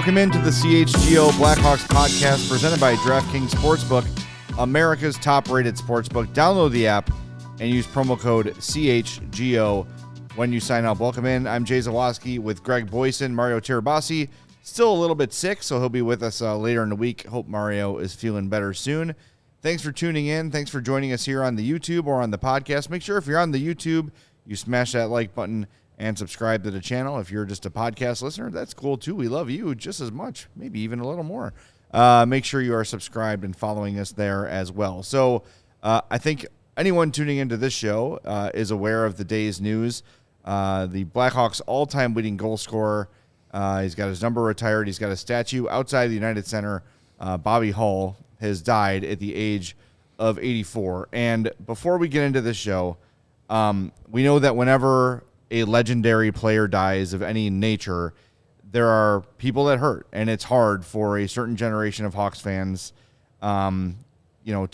Welcome into the CHGO Blackhawks Podcast presented by DraftKings Sportsbook, America's top-rated sportsbook. Download the app and use promo code CHGO when you sign up. Welcome in. I'm Jay Zawaski with Greg Boysen. Mario Tirabassi, still a little bit sick, so he'll be with us later in the week. Hope Mario is feeling better soon. Thanks for tuning in. Thanks for joining us here on the YouTube or on the podcast. Make sure if you're on the YouTube, you smash that like button and subscribe to the channel. If you're just a podcast listener, that's cool too. We love you just as much, maybe even a little more. Make sure you are subscribed and following us there as well. So I think anyone tuning into this show is aware of the day's news. The Blackhawks all-time leading goal scorer, he's got his number retired. He's got a statue outside the United Center. Bobby Hull has died at the age of 84. And before we get into this show, we know that whenever a legendary player dies of any nature, there are people that hurt, and it's hard for a certain generation of Hawks fans, to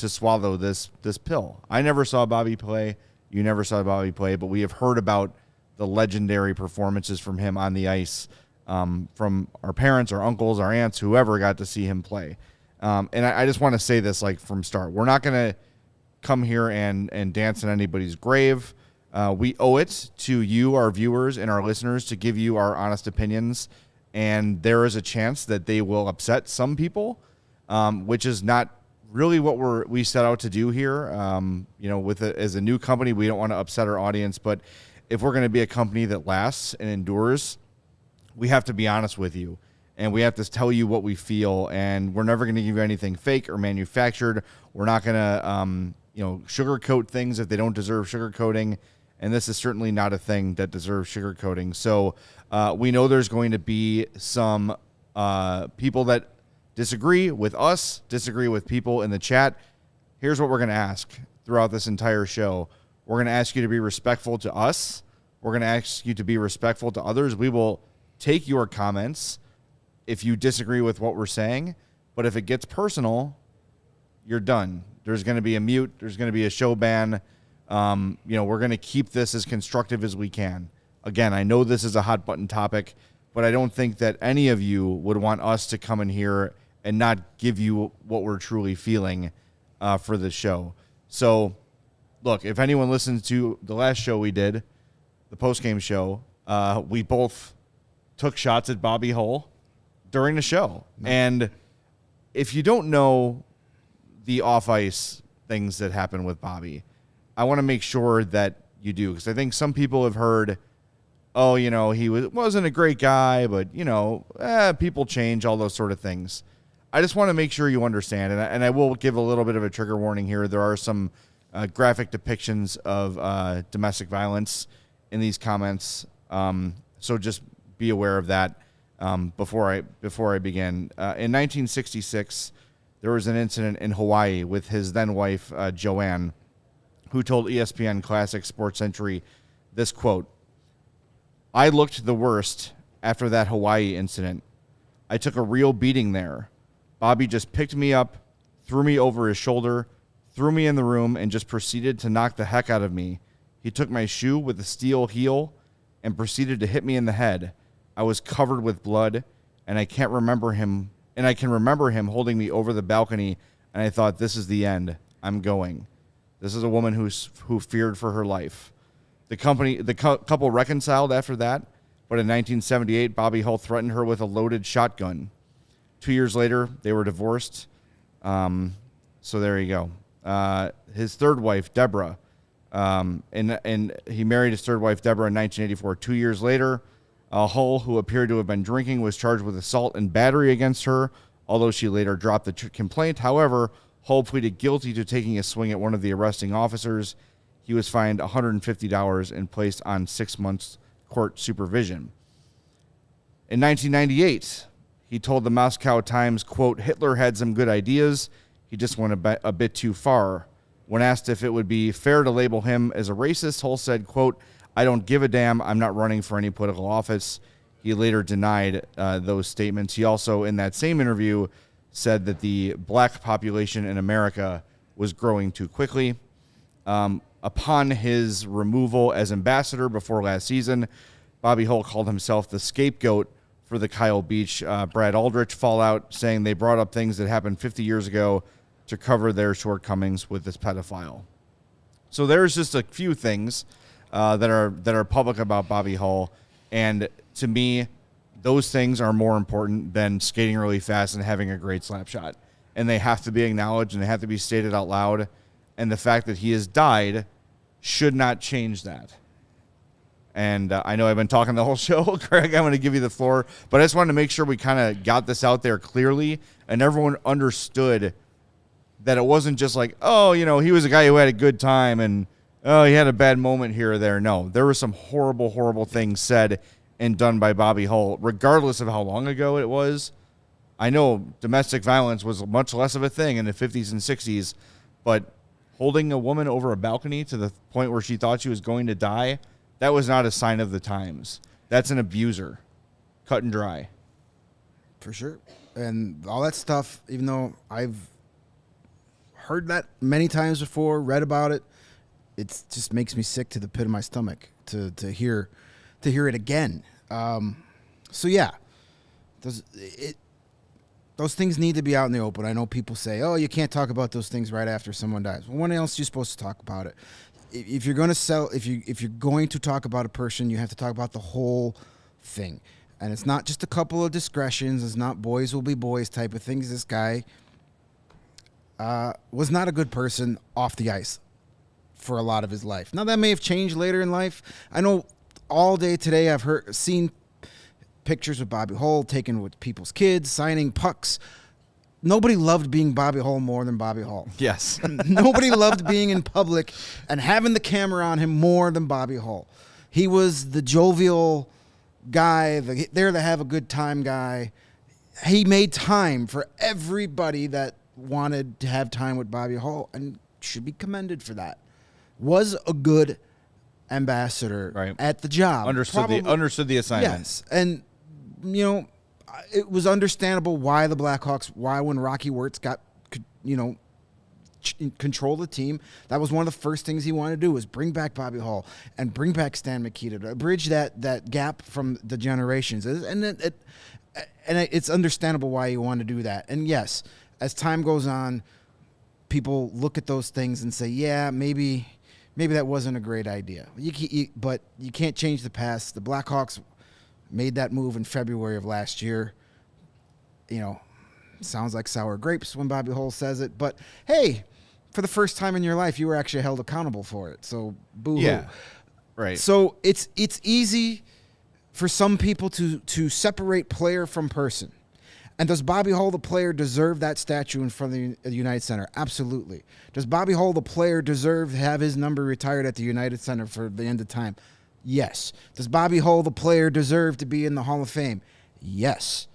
swallow this pill. I never saw Bobby play. You never saw Bobby play, but we have heard about the legendary performances from him on the ice, from our parents, our uncles, our aunts, whoever got to see him play. And I just want to say this, from start. We're not going to come here and dance on anybody's grave. We owe it to you, our viewers and our listeners, to give you our honest opinions. And there is a chance that they will upset some people, which is not really what we set out to do here. As a new company, we don't want to upset our audience. But if we're going to be a company that lasts and endures, we have to be honest with you. And we have to tell you what we feel. And we're never going to give you anything fake or manufactured. We're not going to, sugarcoat things if they don't deserve sugarcoating. And this is certainly not a thing that deserves sugarcoating. So we know there's going to be some people that disagree with us, disagree with people in the chat. Here's what we're going to ask throughout this entire show. We're going to ask you to be respectful to us. We're going to ask you to be respectful to others. We will take your comments if you disagree with what we're saying. But if it gets personal, you're done. There's going to be a mute. There's going to be a show ban. We're going to keep this as constructive as we can. Again, I know this is a hot button topic, but I don't think that any of you would want us to come in here and not give you what we're truly feeling for the show. So, look, if anyone listens to the last show we did, the post-game show, we both took shots at Bobby Hull during the show. And if you don't know the off-ice things that happen with Bobby, I want to make sure that you do, because I think some people have heard, he wasn't a great guy, but, people change, all those sort of things. I just want to make sure you understand, and I will give a little bit of a trigger warning here. There are some graphic depictions of domestic violence in these comments, so just be aware of that before I begin. In 1966, there was an incident in Hawaii with his then-wife, Joanne, who told ESPN Classic Sports Century this quote: "I looked the worst after that Hawaii incident. I took a real beating there. Bobby just picked me up, threw me over his shoulder, threw me in the room, and just proceeded to knock the heck out of me. He took my shoe with a steel heel and proceeded to hit me in the head. I was covered with blood, and I can remember him holding me over the balcony, and I thought, this is the end. I'm going." This is a woman who feared for her life. The couple reconciled after that, but in 1978, Bobby Hull threatened her with a loaded shotgun. 2 years later, they were divorced. So there you go. His third wife, Deborah, and he married his third wife, Deborah, in 1984. 2 years later, Hull, who appeared to have been drinking, was charged with assault and battery against her, although she later dropped the complaint. However, Hull pleaded guilty to taking a swing at one of the arresting officers. He was fined $150 and placed on 6 months court supervision. In 1998, he told the Moscow Times, quote, "Hitler had some good ideas. He just went a bit too far." When asked if it would be fair to label him as a racist, Hull said, quote, "I don't give a damn. I'm not running for any political office." He later denied those statements. He also, in that same interview, said that the black population in America was growing too quickly. Upon his removal as ambassador before last season, Bobby Hull called himself the scapegoat for the Kyle Beach, Brad Aldrich fallout, saying they brought up things that happened 50 years ago to cover their shortcomings with this pedophile. So there's just a few things that are public about Bobby Hull, and to me, those things are more important than skating really fast and having a great slap shot. And they have to be acknowledged and they have to be stated out loud. And the fact that he has died should not change that. And I know I've been talking the whole show, Greg. I'm going to give you the floor. But I just wanted to make sure we kind of got this out there clearly and everyone understood that it wasn't just like, oh, you know, he was a guy who had a good time and, oh, he had a bad moment here or there. No, there were some horrible, horrible things said and done by Bobby Hull, regardless of how long ago it was. I know domestic violence was much less of a thing in the 50s and 60s, but holding a woman over a balcony to the point where she thought she was going to die, that was not a sign of the times. That's an abuser. Cut and dry. For sure. And all that stuff, even though I've heard that many times before, read about it, it just makes me sick to the pit of my stomach to hear it again. So yeah, those things need to be out in the open. I know people say, oh, you can't talk about those things right after someone dies. Well, when else are you supposed to talk about it? If you're going to if you're going to talk about a person, you have to talk about the whole thing. And it's not just a couple of discretions. It's not boys will be boys type of things. This guy was not a good person off the ice for a lot of his life. Now, that may have changed later in life. I know all day today I've seen pictures of Bobby Hull taken with people's kids, signing pucks. Nobody loved being Bobby Hull more than Bobby Hull. Yes. Nobody loved being in public and having the camera on him more than Bobby Hull. He was the jovial guy, the there to have a good time guy. He made time for everybody that wanted to have time with Bobby Hull and should be commended for that. Was a good ambassador at the job. Understood the assignment. Yes. And, you know, it was understandable why the Blackhawks, when Rocky Wirtz got, you know, control the team, that was one of the first things he wanted to do was bring back Bobby Hull and bring back Stan Mikita to bridge that gap from the generations. And it's understandable why he wanted to do that. And yes, as time goes on, people look at those things and say, yeah, maybe that wasn't a great idea. But you can't change the past. The Blackhawks made that move in February of last year. You know, sounds like sour grapes when Bobby Hull says it. But, hey, for the first time in your life, you were actually held accountable for it. So, boo-hoo. Yeah, right. So it's easy for some people to separate player from person. And does Bobby Hull, the player, deserve that statue in front of the United Center? Absolutely. Does Bobby Hull, the player, deserve to have his number retired at the United Center for the end of time? Yes. Does Bobby Hull, the player, deserve to be in the Hall of Fame? Yes.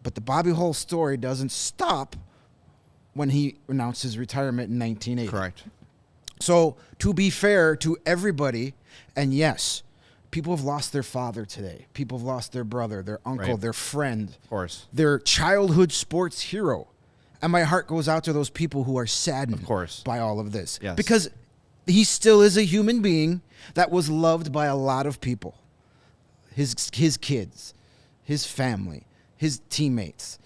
But the Bobby Hull story doesn't stop when he announced his retirement in 1980. Correct. So, to be fair to everybody, and yes, people have lost their father today. People have lost their brother, their uncle, their friend. Of course. Their childhood sports hero. And my heart goes out to those people who are saddened by all of this. Yes. Because he still is a human being that was loved by a lot of people. His kids, his family, his teammates.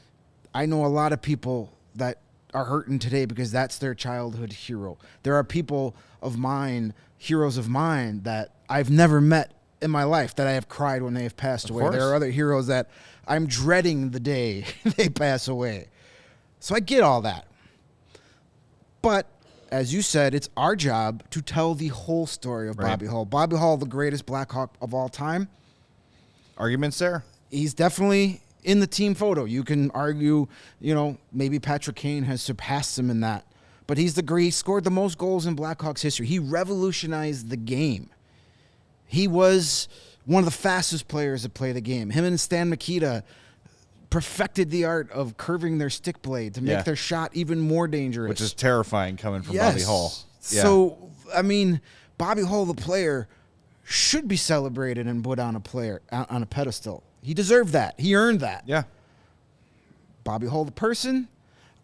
I know a lot of people that are hurting today because that's their childhood hero. There are people of mine, heroes of mine, that I've never met in my life that I have cried when they have passed away. There are other heroes that I'm dreading the day they pass away. So I get all that. But as you said, it's our job to tell the whole story of Bobby Hull. Bobby Hull, the greatest Blackhawk of all time. Arguments there? He's definitely in the team photo. You can argue, you know, maybe Patrick Kane has surpassed him in that. But he scored the most goals in Blackhawks history. He revolutionized the game. He was one of the fastest players to play the game. Him and Stan Mikita perfected the art of curving their stick blade to make their shot even more dangerous. Which is terrifying coming from Bobby Hull. Yeah. So, I mean, Bobby Hull, the player, should be celebrated and put on a pedestal. He deserved that. He earned that. Yeah. Bobby Hull, the person,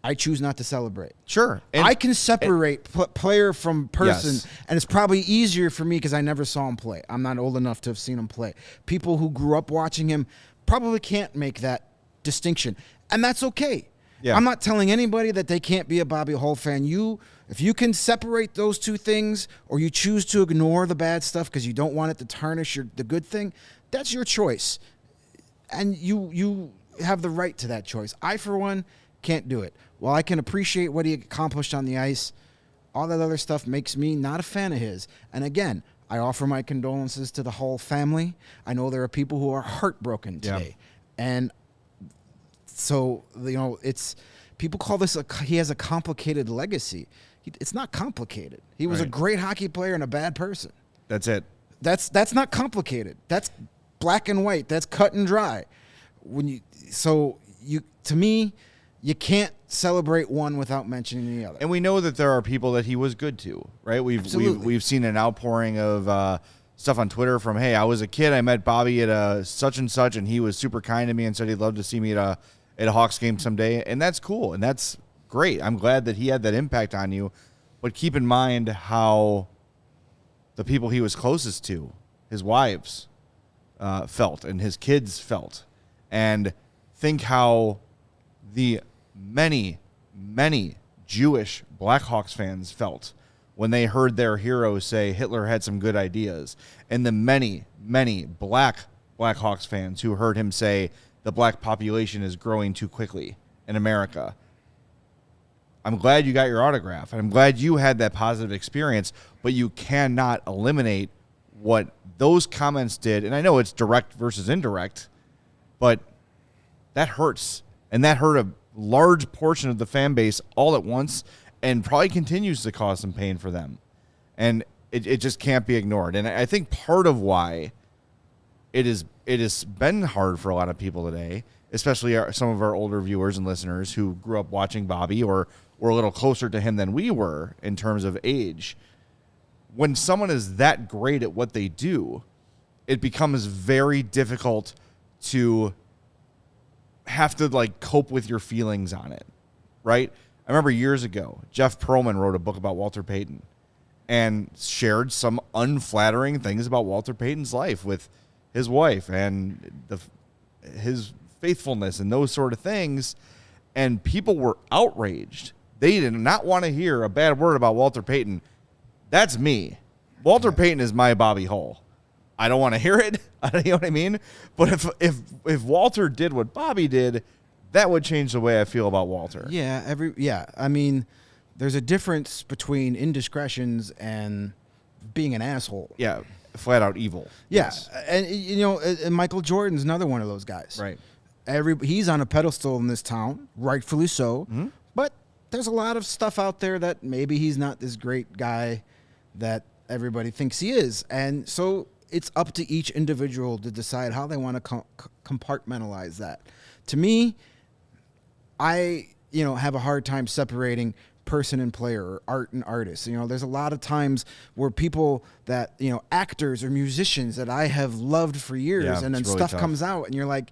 I choose not to celebrate. Sure. I can separate player from person, and it's probably easier for me because I never saw him play. I'm not old enough to have seen him play. People who grew up watching him, probably can't make that distinction, and that's okay. Yeah. I'm not telling anybody that they can't be a Bobby Hull fan. If you can separate those two things, or you choose to ignore the bad stuff because you don't want it to tarnish the good thing, that's your choice, and you have the right to that choice. I, for one, can't do it. While I can appreciate what he accomplished on the ice, all that other stuff makes me not a fan of his. And again, I offer my condolences to the Hull family. I know there are people who are heartbroken today, and so, it's people call this he has a complicated legacy. It's not complicated. He was a great hockey player and a bad person. That's it. That's not complicated. That's black and white. That's cut and dry. To me, you can't celebrate one without mentioning the other. And we know that there are people that he was good to, right? We've seen an outpouring of stuff on Twitter from, hey, I was a kid, I met Bobby at a such and such, and he was super kind to me and said he'd love to see me at a Hawks game someday, and that's cool, and that's great. I'm glad that he had that impact on you, but keep in mind how the people he was closest to, his wives, felt, and his kids felt, and think how the many, many Jewish Blackhawks fans felt when they heard their hero say Hitler had some good ideas, and the many, many black Blackhawks fans who heard him say the black population is growing too quickly in America. I'm glad you got your autograph, and I'm glad you had that positive experience, but you cannot eliminate what those comments did. And I know it's direct versus indirect, but that hurts, and that hurt a large portion of the fan base all at once, and probably continues to cause some pain for them. And it just can't be ignored. And I think part of why it has been hard for a lot of people today, especially some of our older viewers and listeners who grew up watching Bobby or were a little closer to him than we were in terms of age. When someone is that great at what they do, it becomes very difficult to have to cope with your feelings on it, right? I remember years ago, Jeff Pearlman wrote a book about Walter Payton and shared some unflattering things about Walter Payton's life with his wife and his faithfulness and those sort of things, and people were outraged. They did not want to hear a bad word about Walter Payton. That's me. Walter Payton is my Bobby Hull. I don't want to hear it. You know what I mean? But if Walter did what Bobby did, that would change the way I feel about Walter. Yeah. I mean, there's a difference between indiscretions and being an asshole. Yeah, flat out evil. Yeah, Yes. and Michael Jordan's another one of those guys. Right. He's on a pedestal in this town, rightfully so. Mm-hmm. But there's a lot of stuff out there that maybe he's not this great guy that everybody thinks he is, and so it's up to each individual to decide how they want to compartmentalize that. To me, I have a hard time separating person and player, or art and artist. There's a lot of times where people that actors or musicians that I have loved for years, and then really stuff tough. comes out, and you're like,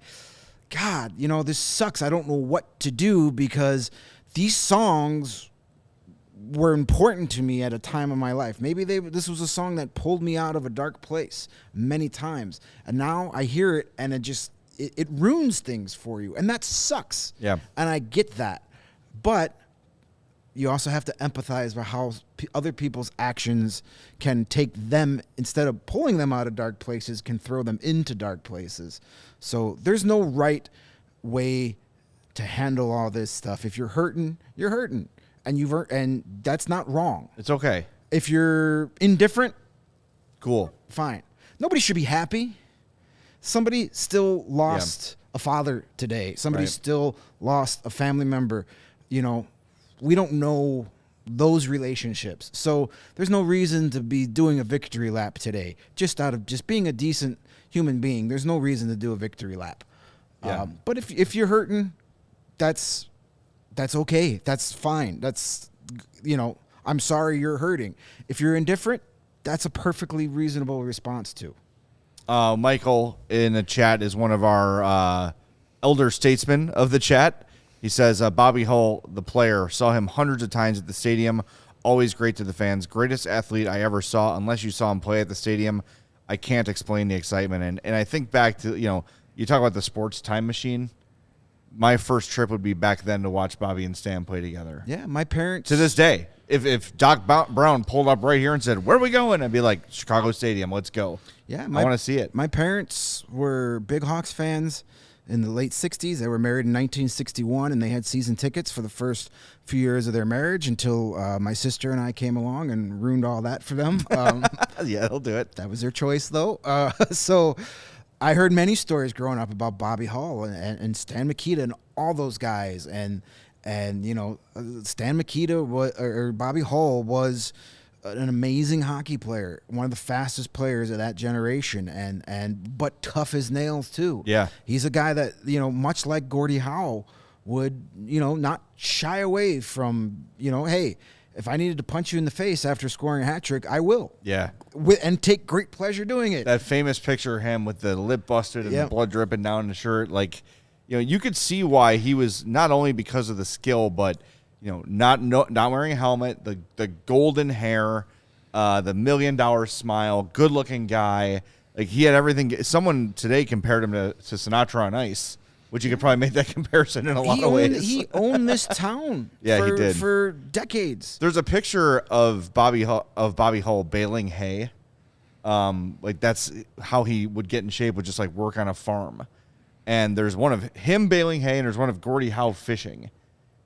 God, this sucks. I don't know what to do because these songs were important to me at a time of my life. Maybe this was a song that pulled me out of a dark place many times, and now I hear it and it ruins things for you, and that sucks. Yeah. And I get that, but you also have to empathize with how other people's actions can take them, instead of pulling them out of dark places, can throw them into dark places. So there's no right way to handle all this stuff. If you're hurting, you're hurting. And that's not wrong. It's okay. If you're indifferent, Cool. fine. Nobody should be happy. Somebody still lost a father today. Somebody still lost a family member. We don't know those relationships. So there's no reason to be doing a victory lap today. Just out of just being a decent human being, there's no reason to do a victory lap. Yeah. But if you're hurting, that's okay. That's fine. That's, I'm sorry you're hurting. If you're indifferent, that's a perfectly reasonable response to. Michael in the chat is one of our elder statesmen of the chat. He says, Bobby Hull, the player, saw him hundreds of times at the stadium. Always great to the fans. Greatest athlete I ever saw. Unless you saw him play at the stadium, I can't explain the excitement. And I think back to, you talk about the sports time machine. My first trip would be back then to watch Bobby and Stan play together. Yeah, my parents. To this day, if Doc Brown pulled up right here and said, "Where are we going?" I'd be like, "Chicago Stadium, let's go." Yeah, I want to see it. My parents were big Hawks fans in the late 60s. They were married in 1961, and they had season tickets for the first few years of their marriage until my sister and I came along and ruined all that for them. Yeah, they'll do it. That was their choice, though. So I heard many stories growing up about Bobby Hull and Stan Mikita and all those guys. And you know, Stan Mikita or Bobby Hull was an amazing hockey player, one of the fastest players of that generation, but tough as nails too. Yeah, he's a guy that, you know, much like Gordie Howe, would, you know, not shy away from, you know, hey, if I needed to punch you in the face after scoring a hat trick, I will. Yeah, and take great pleasure doing it. That famous picture of him with the lip busted and the blood dripping down the shirt, like, you know, you could see why he was, not only because of the skill, but, you know, not wearing a helmet, the golden hair, the $1 million smile, good looking guy. Like, he had everything. Someone today compared him to Sinatra on Ice, which you could probably make that comparison in a lot of ways. He owned this town. Yeah, he did for decades. There's a picture of Bobby Hull baling hay. Like, that's how he would get in shape, would just like work on a farm. And there's one of him baling hay, and there's one of Gordie Howe fishing,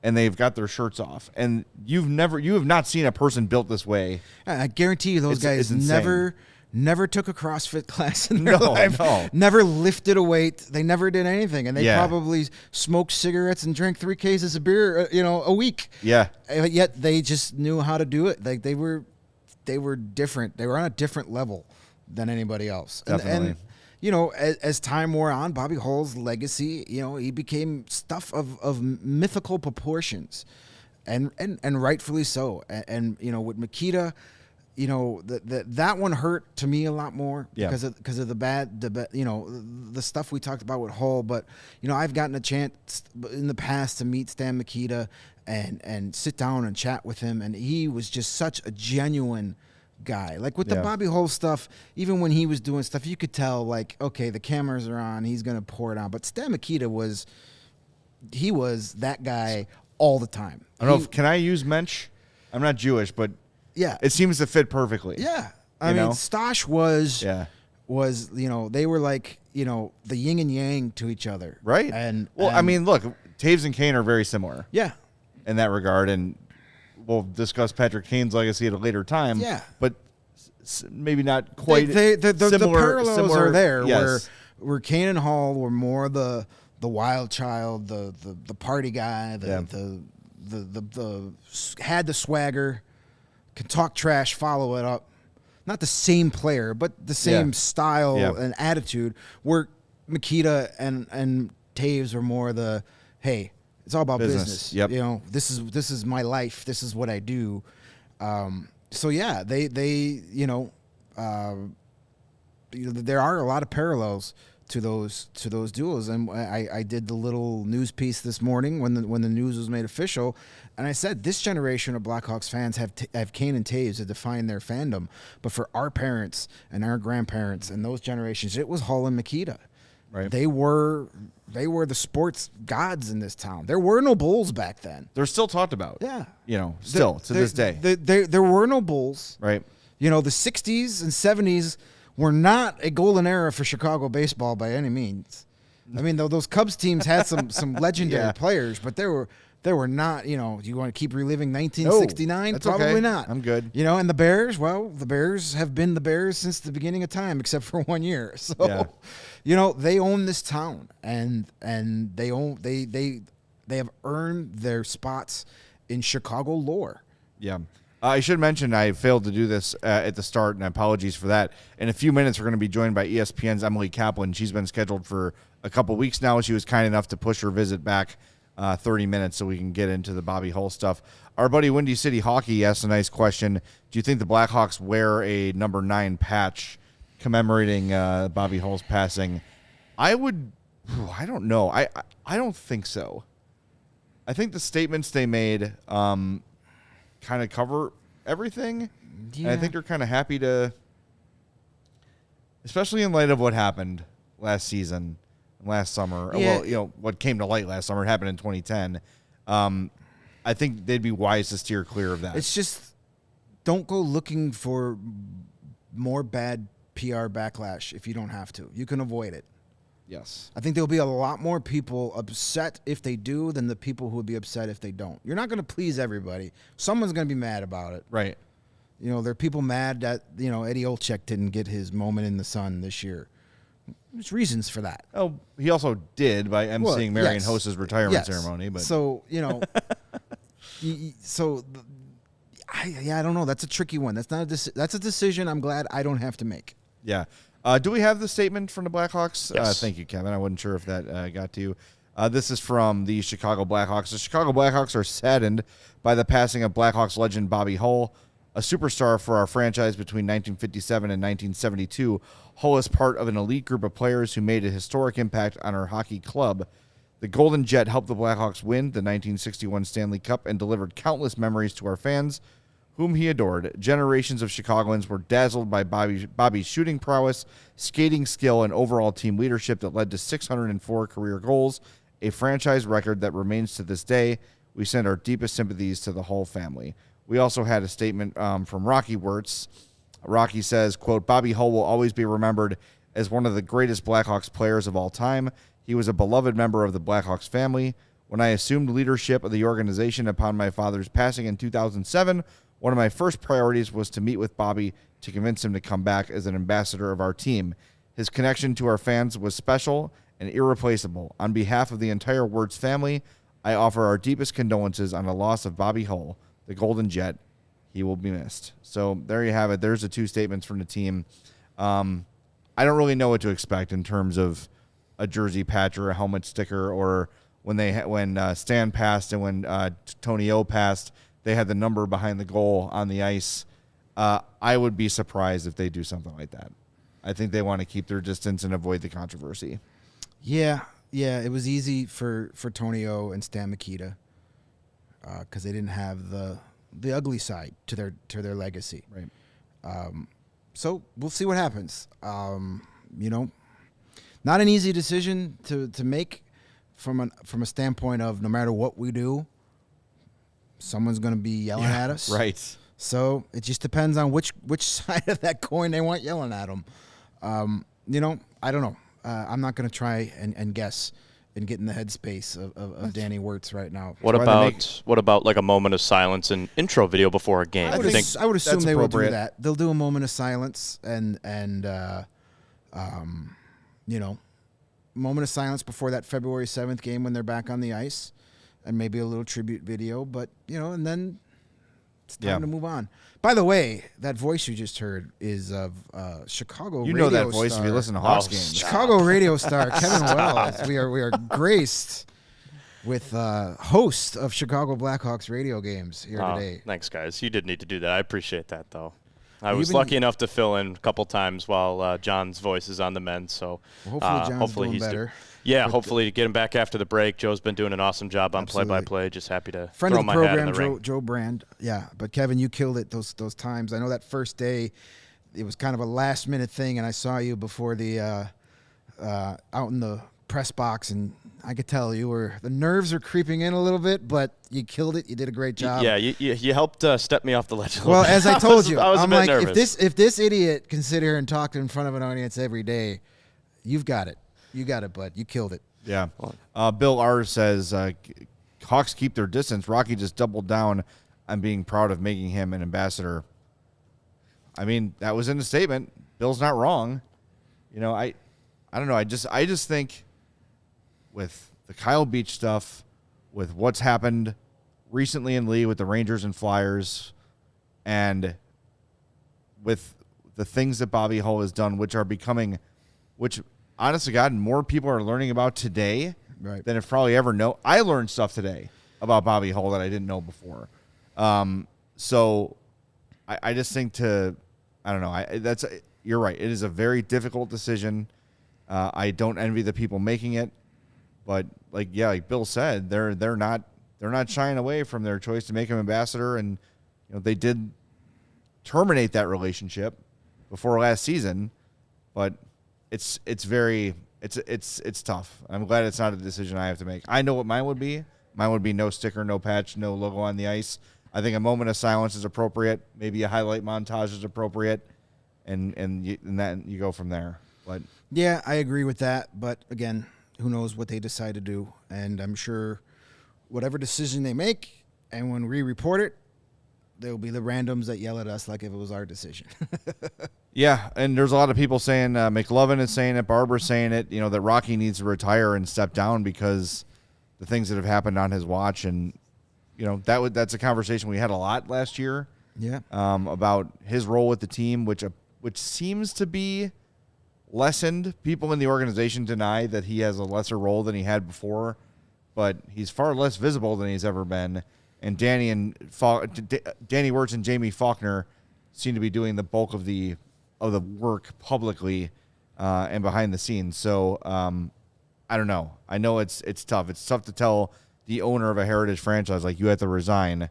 and they've got their shirts off. And you have not seen a person built this way. I guarantee you, those guys never took a CrossFit class in their life. No. Never lifted a weight. They never did anything, and they probably smoked cigarettes and drank 3 cases of beer, a week. Yeah. Yet they just knew how to do it. Like, they were different. They were on a different level than anybody else. Definitely. And you know, as time wore on, Bobby Hull's legacy, you know, he became stuff of mythical proportions, and rightfully so. And you know, with Mikita, you know, that one hurt to me a lot more because of the stuff we talked about with Hull. But you know, I've gotten a chance in the past to meet Stan Mikita and sit down and chat with him, and he was just such a genuine guy. Like with the Bobby Hull stuff, even when he was doing stuff, you could tell, like, okay, the cameras are on, he's gonna pour it on. But Stan Mikita was that guy all the time. I don't know can I use mensch? I'm not Jewish, but yeah, it seems to fit perfectly. Yeah, I mean, Stosh was you know, they were like, you know, the yin and yang to each other, right? I mean, look, Toews and Kane are very similar, in that regard, and we'll discuss Patrick Kane's legacy at a later time. Yeah, but maybe not quite. The parallels are there, where Kane and Hall were more the wild child, the party guy, the had the swagger, could talk trash, follow it up. Not the same player, but the same style and attitude. Where Mikita and Toews were more the, hey, it's all about business. Yep. You know, this is my life. This is what I do. So yeah, they you know, there are a lot of parallels to those duels, and I did the little news piece this morning when the news was made official, and I said this generation of Blackhawks fans have Kane and Toews to define their fandom, but for our parents and our grandparents and those generations, it was Hull and Mikita. Right. They were the sports gods in this town. There were no Bulls back then. They're still talked about. Yeah. You know, still to this day. There were no Bulls. Right. You know, the 60s and 70s were not a golden era for Chicago baseball by any means. I mean, those Cubs teams had some legendary players, but there were not, you know, do you want to keep reliving 1969? No, probably okay. not. I'm good. You know, and the Bears, well, the Bears have been the Bears since the beginning of time, except for 1 year. So, you know, they own this town, and they have earned their spots in Chicago lore. Yeah. I should mention I failed to do this at the start, and apologies for that. In a few minutes, we're going to be joined by ESPN's Emily Kaplan. She's been scheduled for a couple weeks now. She was kind enough to push her visit back 30 minutes so we can get into the Bobby Hull stuff. Our buddy Windy City Hockey asked a nice question. Do you think the Blackhawks wear a number 9 patch commemorating Bobby Hull's passing? I don't know. I don't think so. I think the statements they made kind of cover everything. Yeah. And I think they're kind of happy to, especially in light of what happened last season. last summer. Yeah. Well, you know, what came to light last summer happened in 2010. I think they'd be wise to steer clear of that. It's just don't go looking for more bad PR backlash if you don't have to. You can avoid it. Yes. I think there'll be a lot more people upset if they do than the people who would be upset if they don't. You're not going to please everybody. Someone's going to be mad about it. Right. You know, there are people mad that, you know, Eddie Olczyk didn't get his moment in the sun this year. There's reasons for that. Oh, he also did by emceeing Marion Host's retirement ceremony. But so, you know, I don't know. That's a tricky one. That's not that's a decision I'm glad I don't have to make. Yeah. Do we have the statement from the Blackhawks? Yes. Thank you, Kevin. I wasn't sure if that got to you. This is from the Chicago Blackhawks. The Chicago Blackhawks are saddened by the passing of Blackhawks legend Bobby Hull, a superstar for our franchise between 1957 and 1972. Hull is part of an elite group of players who made a historic impact on our hockey club. The Golden Jet helped the Blackhawks win the 1961 Stanley Cup and delivered countless memories to our fans, whom he adored. Generations of Chicagoans were dazzled by Bobby's shooting prowess, skating skill, and overall team leadership that led to 604 career goals, a franchise record that remains to this day. We send our deepest sympathies to the Hull family. We also had a statement from Rocky Wirtz. Rocky says, quote, Bobby Hull will always be remembered as one of the greatest Blackhawks players of all time. He was a beloved member of the Blackhawks family. When I assumed leadership of the organization upon my father's passing in 2007, one of my first priorities was to meet with Bobby to convince him to come back as an ambassador of our team. His connection to our fans was special and irreplaceable. On behalf of the entire Wirtz family, I offer our deepest condolences on the loss of Bobby Hull, the Golden Jet. He will be missed. So there you have it. There's the two statements from the team. I don't really know what to expect in terms of a jersey patch or a helmet sticker, or when Stan passed and when Tony O passed, they had the number behind the goal on the ice. I would be surprised if they do something like that. I think they want to keep their distance and avoid the controversy. Yeah, it was easy for Tony O and Stan Mikita because they didn't have the ugly side to their legacy. Right. So we'll see what happens. You know, not an easy decision to make from a standpoint of no matter what we do, someone's going to be yelling at us. Right. So it just depends on which side of that coin they want yelling at them. You know, I don't know. I'm not going to try and guess and get in the headspace of Danny Wirtz right now. What about like a moment of silence and intro video before a game? I would assume they will do that. They'll do a moment of silence and you know, moment of silence before that February 7th game when they're back on the ice, and maybe a little tribute video. But you know, and then it's time to move on. By the way, that voice you just heard is of Chicago. You radio know that voice star, if you listen to Hawks games. Chicago radio star Kevin Wells. We are graced with host of Chicago Blackhawks radio games here today. Thanks, guys. You did need to do that. I appreciate that, though. I was lucky enough to fill in a couple times while John's voice is on the mend. So hopefully John's doing better. Hopefully to get him back after the break. Joe's been doing an awesome job on play-by-play. Just happy to friend throw of the my hat in the program, ring. Joe Brand. Yeah, but Kevin, you killed it those times. I know that first day, it was kind of a last-minute thing, and I saw you before the out in the press box, and I could tell the nerves are creeping in a little bit, but you killed it. You did a great job. Yeah, you helped step me off the ledge a little Well, bit. as I told you, I was I'm a bit like, nervous. if this idiot can sit here and talk in front of an audience every day, you've got it. You got it, bud. You killed it. Yeah. Bill R. says, Hawks keep their distance. Rocky just doubled down on being proud of making him an ambassador. I mean, that was in the statement. Bill's not wrong. You know, I don't know. I just think with the Kyle Beach stuff, with what's happened recently in Lee with the Rangers and Flyers, and with the things that Bobby Hull has done, which honest to God, more people are learning about today than have probably ever known. I learned stuff today about Bobby Hull that I didn't know before. So I just think I don't know. You're right. It is a very difficult decision. I don't envy the people making it, but like Bill said, they're not shying away from their choice to make him ambassador, and you know they did terminate that relationship before last season, but it's very it's tough. I'm glad it's not a decision I have to make. I know what mine would be. Mine would be no sticker, no patch, no logo on the ice. I think a moment of silence is appropriate. Maybe a highlight montage is appropriate, and then you go from there. But yeah, I agree with that. But again, who knows what they decide to do? And I'm sure whatever decision they make, and when we report it, there will be the randoms that yell at us like if it was our decision. yeah, and there's a lot of people saying McLovin is saying it, Barbara's saying it. That Rocky needs to retire and step down because the things that have happened on his watch, and that's a conversation we had a lot last year. Yeah, about his role with the team, which seems to be lessened. People in the organization deny that he has a lesser role than he had before, but he's far less visible than he's ever been. And Danny Wirtz and Jamie Faulkner seem to be doing the bulk of the work publicly and behind the scenes. So I don't know. I know it's tough. It's tough to tell the owner of a heritage franchise like you have to resign,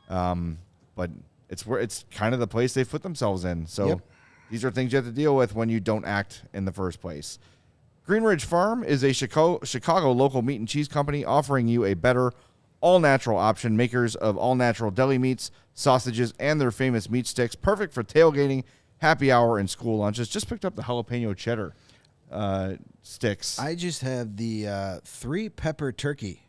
but it's kind of the place they put themselves in. So. Yep. These are things you have to deal with when you don't act in the first place. Green Ridge Farm is a Chicago local meat and cheese company offering you a better all-natural option. Makers of all-natural deli meats, sausages, and their famous meat sticks. Perfect for tailgating, happy hour, and school lunches. Just picked up the jalapeno cheddar sticks. I just have the 3-pepper turkey.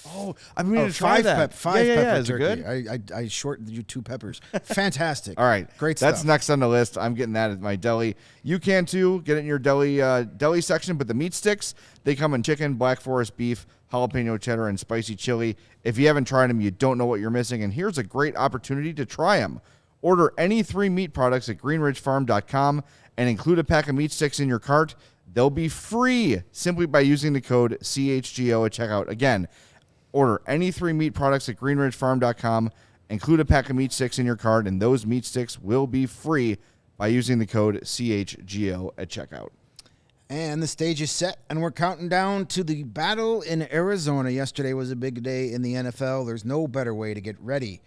Oh, I mean, to try that. Five pepper is it turkey. good? I shortened you 2 peppers. Fantastic. All right. Great stuff. That's next on the list. I'm getting that at my deli. You can, too. Get it in your deli section. But the meat sticks, they come in chicken, black forest beef, jalapeno cheddar, and spicy chili. If you haven't tried them, you don't know what you're missing. And here's a great opportunity to try them. Order any 3 meat products at greenridgefarm.com and include a pack of meat sticks in your cart. They'll be free simply by using the code CHGO at checkout. Again, order any 3 meat products at greenridgefarm.com, include a pack of meat sticks in your cart, and those meat sticks will be free by using the code CHGO at checkout. And the stage is set, and we're counting down to the battle in Arizona. Yesterday was a big day in the NFL. There's no better way to get ready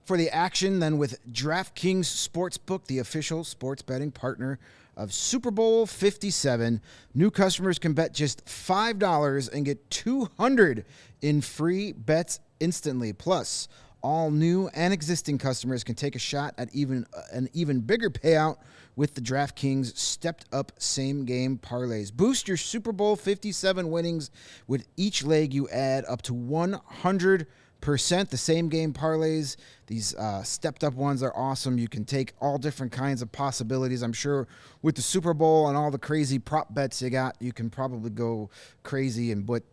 for the action than with DraftKings Sportsbook, the official sports betting partner of Super Bowl 57. New customers can bet just $5 and get $200 in free bets instantly. Plus, all new and existing customers can take a shot at an even bigger payout with the DraftKings stepped-up same-game parlays. Boost your Super Bowl 57 winnings with each leg you add up to 100%. The same-game parlays, these stepped-up ones are awesome. You can take all different kinds of possibilities. I'm sure with the Super Bowl and all the crazy prop bets you got, you can probably go crazy and put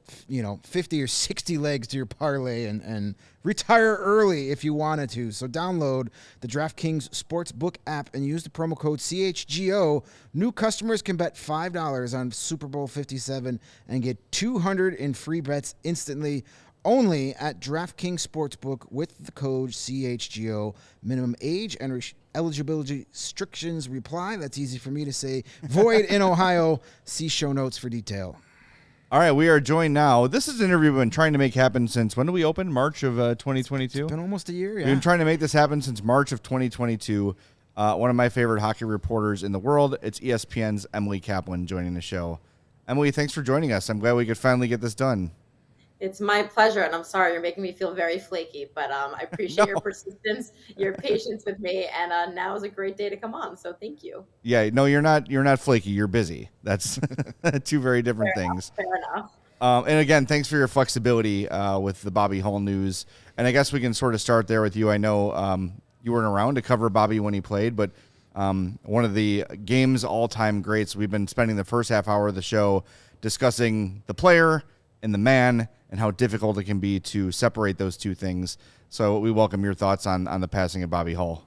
50 or 60 legs to your parlay and retire early if you wanted to. So download the DraftKings Sportsbook app and use the promo code CHGO. New customers can bet $5 on Super Bowl 57 and get $200 in free bets instantly. Only at DraftKings Sportsbook with the code CHGO. Minimum age and eligibility restrictions apply. That's easy for me to say. Void in Ohio. See show notes for detail. All right, we are joined now. This is an interview we've been trying to make happen since, when did we open? March of 2022? It's been almost a year, yeah. We've been trying to make this happen since March of 2022. One of my favorite hockey reporters in the world. It's ESPN's Emily Kaplan joining the show. Emily, thanks for joining us. I'm glad we could finally get this done. It's my pleasure, and I'm sorry you're making me feel very flaky, but I appreciate your persistence, your patience with me, and now is a great day to come on, so thank you. Yeah, no, you're not flaky. You're busy. That's 2 very different things. Fair enough. And again, thanks for your flexibility with the Bobby Hull news. And I guess we can sort of start there with you. I know you weren't around to cover Bobby when he played, but one of the game's all-time greats. We've been spending the first half hour of the show discussing the player and the man and how difficult it can be to separate those 2 things. So we welcome your thoughts on the passing of Bobby Hull.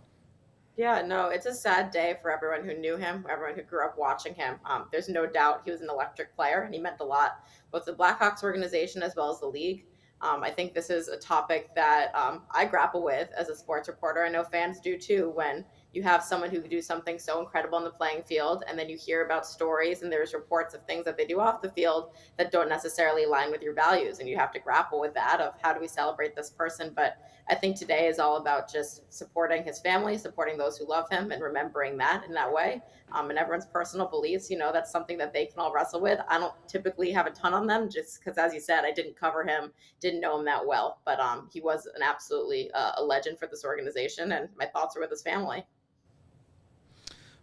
Yeah, no, it's a sad day for everyone who knew him, everyone who grew up watching him. There's no doubt he was an electric player, and he meant a lot, both the Blackhawks organization as well as the league. I think this is a topic that I grapple with as a sports reporter. I know fans do too when you have someone who could do something so incredible on the playing field, and then you hear about stories and there's reports of things that they do off the field that don't necessarily align with your values, and you have to grapple with that of how do we celebrate this person. But I think today is all about just supporting his family, supporting those who love him, and remembering that in that way. And everyone's personal beliefs, that's something that they can all wrestle with. I don't typically have a ton on them just because, as you said, I didn't cover him, didn't know him that well, but he was an absolutely a legend for this organization, and my thoughts are with his family.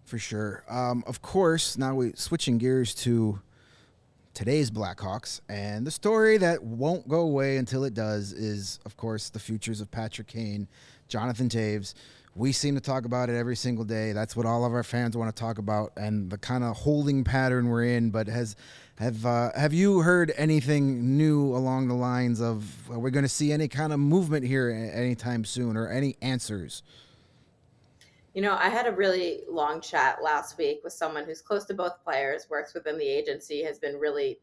For sure. Of course, now we switching gears to today's Blackhawks, and the story that won't go away until it does is, of course, the futures of Patrick Kane, Jonathan Toews. We seem to talk about it every single day. That's what all of our fans want to talk about, and the kind of holding pattern we're in. But have you heard anything new along the lines of, are we going to see any kind of movement here anytime soon, or any answers? I had a really long chat last week with someone who's close to both players, works within the agency, has been really,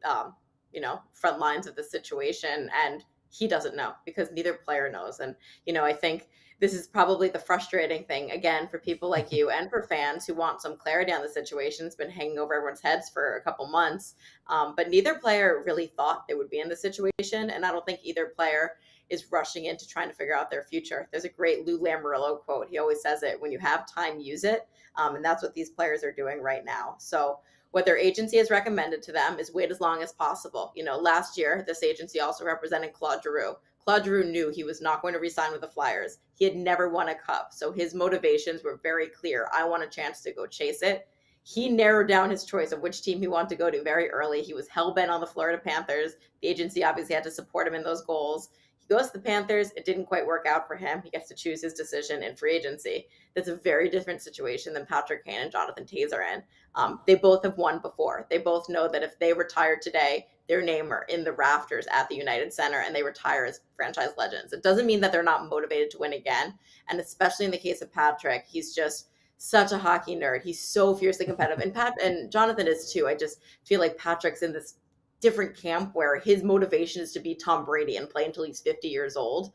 front lines of the situation, and he doesn't know because neither player knows. And, I think this is probably the frustrating thing, again, for people like you and for fans who want some clarity on the situation. It's been hanging over everyone's heads for a couple months, but neither player really thought they would be in the situation, and I don't think either player is rushing into trying to figure out their future. There's a great Lou Lamoriello quote. He always says it, when you have time, use it. And that's what these players are doing right now. So what their agency has recommended to them is wait as long as possible. Last year, this agency also represented Claude Giroux. Claude Giroux knew he was not going to re-sign with the Flyers. He had never won a cup. So his motivations were very clear. I want a chance to go chase it. He narrowed down his choice of which team he wanted to go to very early. He was hell-bent on the Florida Panthers. The agency obviously had to support him in those goals. Goes to the Panthers. It didn't quite work out for him. He gets to choose his decision in free agency. That's a very different situation than Patrick Kane and Jonathan Toews are in. They both have won before. They both know that if they retire today, their name are in the rafters at the United Center, and they retire as franchise legends. It doesn't mean that they're not motivated to win again. And especially in the case of Patrick, he's just such a hockey nerd. He's so fiercely competitive. And Jonathan is too. I just feel like Patrick's in this different camp where his motivation is to be Tom Brady and play until he's 50 years old.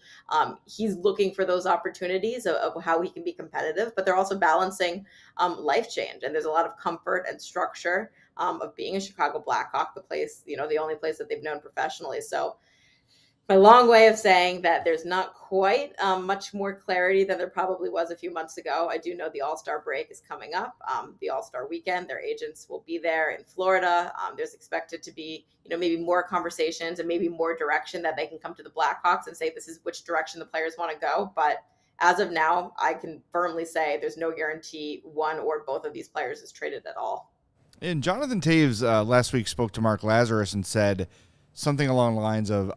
He's looking for those opportunities of how he can be competitive, but they're also balancing life change. And there's a lot of comfort and structure of being a Chicago Blackhawk, the place, the only place that they've known professionally. So my long way of saying that there's not quite much more clarity than there probably was a few months ago. I do know the All-Star break is coming up, the All-Star weekend. Their agents will be there in Florida. There's expected to be, maybe more conversations and maybe more direction that they can come to the Blackhawks and say this is which direction the players want to go. But as of now, I can firmly say there's no guarantee one or both of these players is traded at all. And Jonathan Toews last week spoke to Mark Lazarus and said something along the lines of,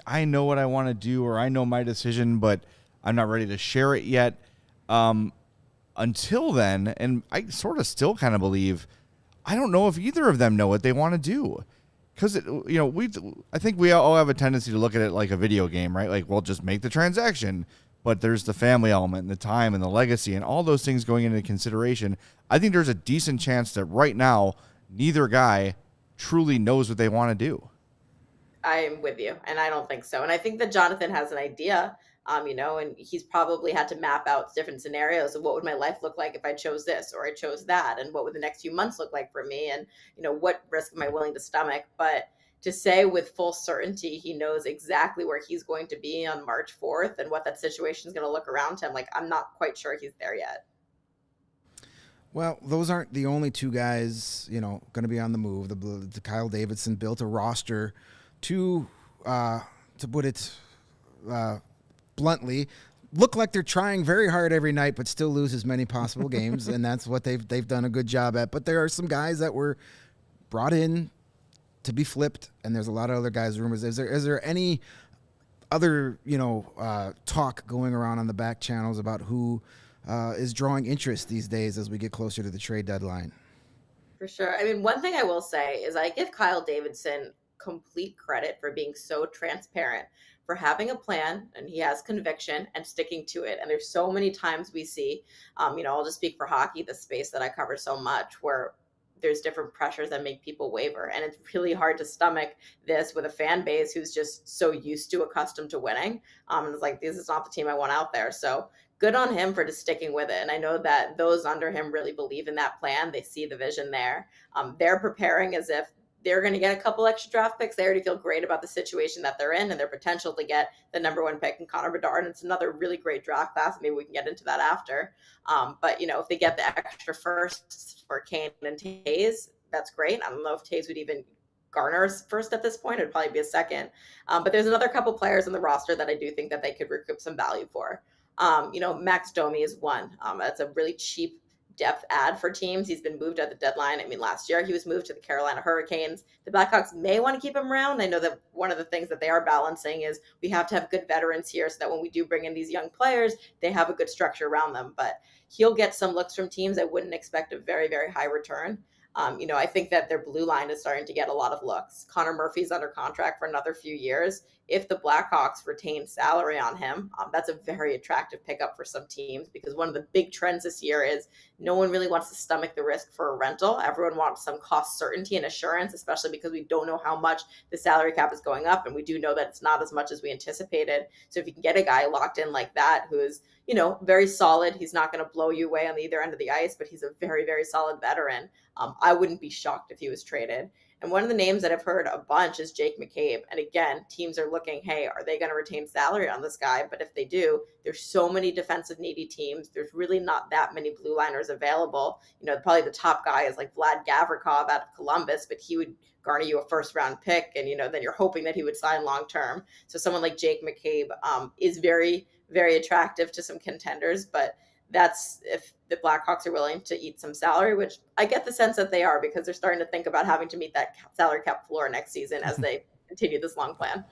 I know what I want to do, or I know my decision, but I'm not ready to share it yet. Until then, and I sort of still kind of believe, I don't know if either of them know what they want to do. Because, I think we all have a tendency to look at it like a video game, right? Like, well, just make the transaction. But there's the family element and the time and the legacy and all those things going into consideration. I think there's a decent chance that right now, neither guy truly knows what they want to do. I am with you, and I don't think so. And I think that Jonathan has an idea, and he's probably had to map out different scenarios of what would my life look like if I chose this or I chose that, and what would the next few months look like for me, and, what risk am I willing to stomach? But to say with full certainty he knows exactly where he's going to be on March 4th and what that situation is going to look around him, I'm not quite sure he's there yet. Well, those aren't the only two guys, going to be on the move. The Kyle Davidson built a roster to put it bluntly, look like they're trying very hard every night, but still lose as many possible games, and that's what they've done a good job at. But there are some guys that were brought in to be flipped, and there's a lot of other guys. Rumors. Is there any other talk going around on the back channels about who is drawing interest these days as we get closer to the trade deadline? For sure. I mean, one thing I will say is I give Kyle Davidson complete credit for being so transparent, for having a plan, and he has conviction and sticking to it. And there's so many times we see, I'll just speak for hockey, the space that I cover so much, where there's different pressures that make people waver. And it's really hard to stomach this with a fan base who's just so used to, accustomed to winning. And it's like, this is not the team I want out there. So good on him for just sticking with it. And I know that those under him really believe in that plan. They see the vision there. They're preparing as if they're going to get a couple extra draft picks. They already feel great about the situation that they're in and their potential to get the number 1 pick in Connor Bedard. And it's another really great draft class. Maybe we can get into that after. But, if they get the extra firsts for Kane and Toews, that's great. I don't know if Toews would even garner's first at this point. It'd probably be a second. But there's another couple players on the roster that I do think that they could recoup some value for. Max Domi is one. That's a really cheap depth add for teams. He's been moved at the deadline. I mean, last year he was moved to the Carolina Hurricanes. The Blackhawks may want to keep him around. I know that one of the things that they are balancing is we have to have good veterans here so that when we do bring in these young players, they have a good structure around them. But he'll get some looks from teams. I wouldn't expect a very, very high return. I think that their blue line is starting to get a lot of looks. Connor Murphy's under contract for another few years. If the Blackhawks retain salary on him, that's a very attractive pickup for some teams, because one of the big trends this year is no one really wants to stomach the risk for a rental. Everyone wants some cost certainty and assurance, especially because we don't know how much the salary cap is going up, and we do know that it's not as much as we anticipated. So if you can get a guy locked in like that who is, very solid, he's not going to blow you away on either end of the ice, but he's a very, very solid veteran. I wouldn't be shocked if he was traded. And one of the names that I've heard a bunch is Jake McCabe. And again, teams are looking, hey, are they going to retain salary on this guy? But if they do, there's so many defensive needy teams. There's really not that many blue liners available. Probably the top guy is like Vlad Gavrikov out of Columbus, but he would garner you a first round pick. And, then you're hoping that he would sign long term. So someone like Jake McCabe is very, very attractive to some contenders. But that's if the Blackhawks are willing to eat some salary, which I get the sense that they are, because they're starting to think about having to meet that salary cap floor next season as they continue this long plan.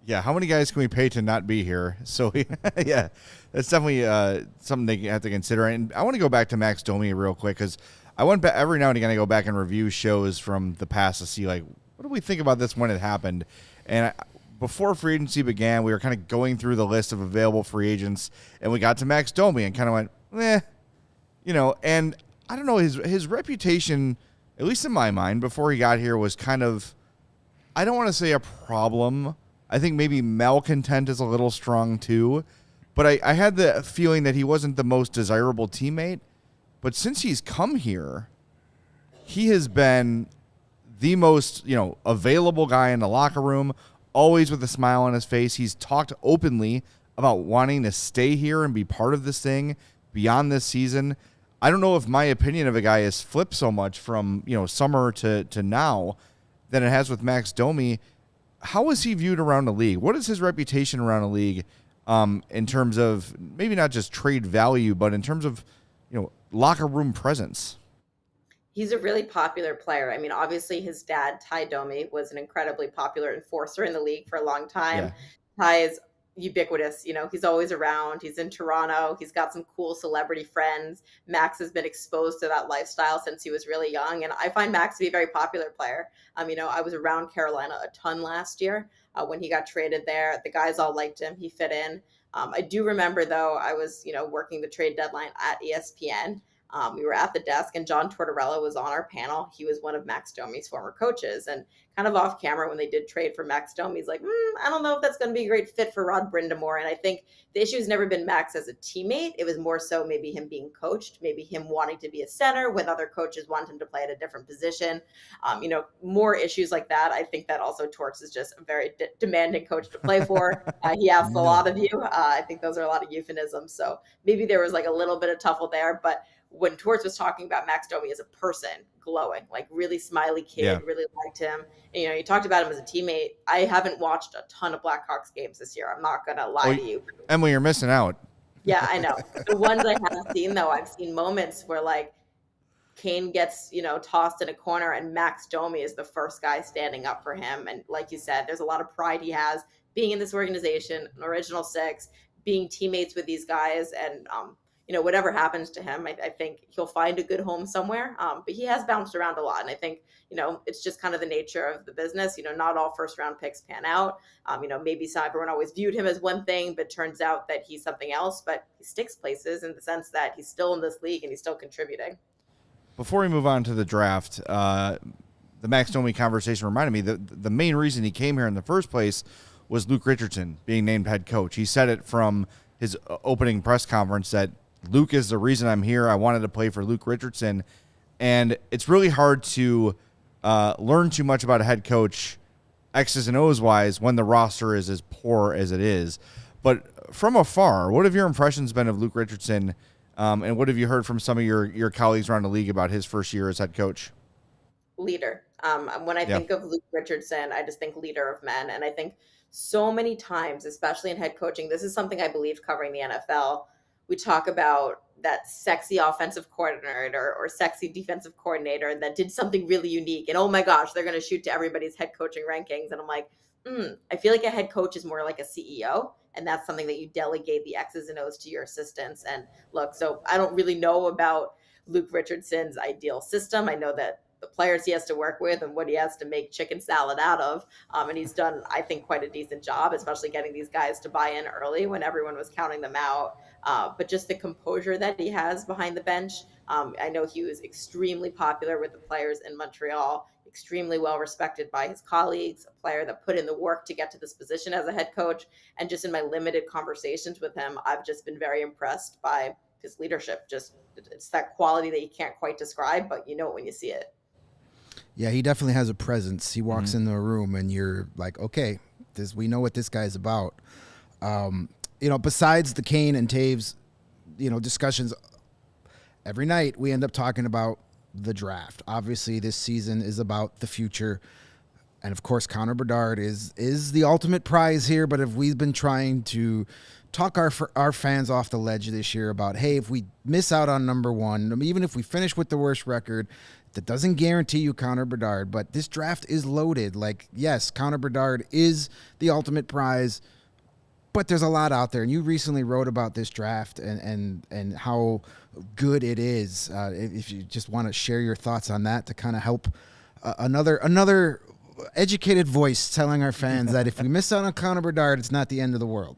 Yeah, how many guys can we pay to not be here? So, yeah, that's definitely something they have to consider. And I want to go back to Max Domi real quick, because I went back every now and again. I go back and review shows from the past to see, what do we think about this when it happened? And before free agency began, we were kind of going through the list of available free agents, and we got to Max Domi and kind of went, and I don't know, his reputation, at least in my mind, before he got here was kind of, I don't want to say a problem. I think maybe malcontent is a little strong too, but I had the feeling that he wasn't the most desirable teammate. But since he's come here, he has been the most, available guy in the locker room, always with a smile on his face. He's talked openly about wanting to stay here and be part of this thing beyond this season. I don't know if my opinion of a guy has flipped so much from, summer to now than it has with Max Domi. How is he viewed around the league? What is his reputation around the league in terms of maybe not just trade value, but in terms of, locker room presence? He's a really popular player. I mean, obviously his dad, Ty Domi, was an incredibly popular enforcer in the league for a long time. Yeah. Ty is ubiquitous. He's always around. He's in Toronto. He's got some cool celebrity friends. Max has been exposed to that lifestyle since he was really young. And I find Max to be a very popular player. I was around Carolina a ton last year when he got traded there. The guys all liked him. He fit in. I do remember, though, I was, working the trade deadline at ESPN. We were at the desk, and John Tortorella was on our panel. He was one of Max Domi's former coaches, and kind of off camera when they did trade for Max Domi, he's like, I don't know if that's going to be a great fit for Rod Brind'Amour. And I think the issue has never been Max as a teammate. It was more so maybe him being coached, maybe him wanting to be a center when other coaches want him to play at a different position. More issues like that. I think that also Torts is just a very demanding coach to play for. He asks a lot of you. I think those are a lot of euphemisms. So maybe there was a little bit of tuffle there, but when Torts was talking about Max Domi as a person, glowing, really smiley kid, really liked him. And, you talked about him as a teammate. I haven't watched a ton of Blackhawks games this year. I'm not going to lie to you. Emily, you're missing out. Yeah, I know. The ones I haven't seen, though, I've seen moments where, Kane gets, tossed in a corner and Max Domi is the first guy standing up for him. And like you said, there's a lot of pride he has being in this organization, an original six, being teammates with these guys. And, whatever happens to him, I think he'll find a good home somewhere. But he has bounced around a lot. And I think, it's just kind of the nature of the business. Not all first round picks pan out. Maybe everyone always viewed him as one thing, but turns out that he's something else. But he sticks places in the sense that he's still in this league and he's still contributing. before we move on to the draft, the Max Domi conversation reminded me that the main reason he came here in the first place was Luke Richardson being named head coach. He said it from his opening press conference that Luke is the reason I'm here. I wanted to play for Luke Richardson. And it's really hard to learn too much about a head coach, X's and O's wise, when the roster is as poor as it is. But from afar, what have your impressions been of Luke Richardson? And what have you heard from some of your colleagues around the league about his first year as head coach? Leader. When I think of Luke Richardson, I just think leader of men. And I think so many times, especially in head coaching, this is something I believe covering the NFL. We talk about that sexy offensive coordinator or sexy defensive coordinator that did something really unique. And oh my gosh, they're going to shoot to everybody's head coaching rankings. And I'm like, I feel like a head coach is more like a CEO. And that's something that you delegate the X's and O's to your assistants. And look, so I don't really know about Luke Richardson's ideal system. I know that the players he has to work with and what he has to make chicken salad out of. And he's done, I think, quite a decent job, especially getting these guys to buy in early when everyone was counting them out. But just the composure that he has behind the bench. I know he was extremely popular with the players in Montreal, extremely well respected by his colleagues, a player that put in the work to get to this position as a head coach. And just in my limited conversations with him, I've just been very impressed by his leadership. Just it's that quality that you can't quite describe, but you know it when you see it. Yeah, he definitely has a presence. He walks into a room and you're like, okay, we know what this guy's about. Besides the Kane and Toews, discussions every night, we end up talking about the draft. Obviously, this season is about the future. And of course, Connor Bedard is the ultimate prize here. But if we've been trying to talk our fans off the ledge this year about, hey, if we miss out on number one, even if we finish with the worst record, that doesn't guarantee you Connor Bedard. But this draft is loaded. Like, yes, Connor Bedard is the ultimate prize, but there's a lot out there. And you recently wrote about this draft and how good it is. If you just want to share your thoughts on that to kind of help another educated voice telling our fans that if we miss out on Connor Bedard, it's not the end of the world.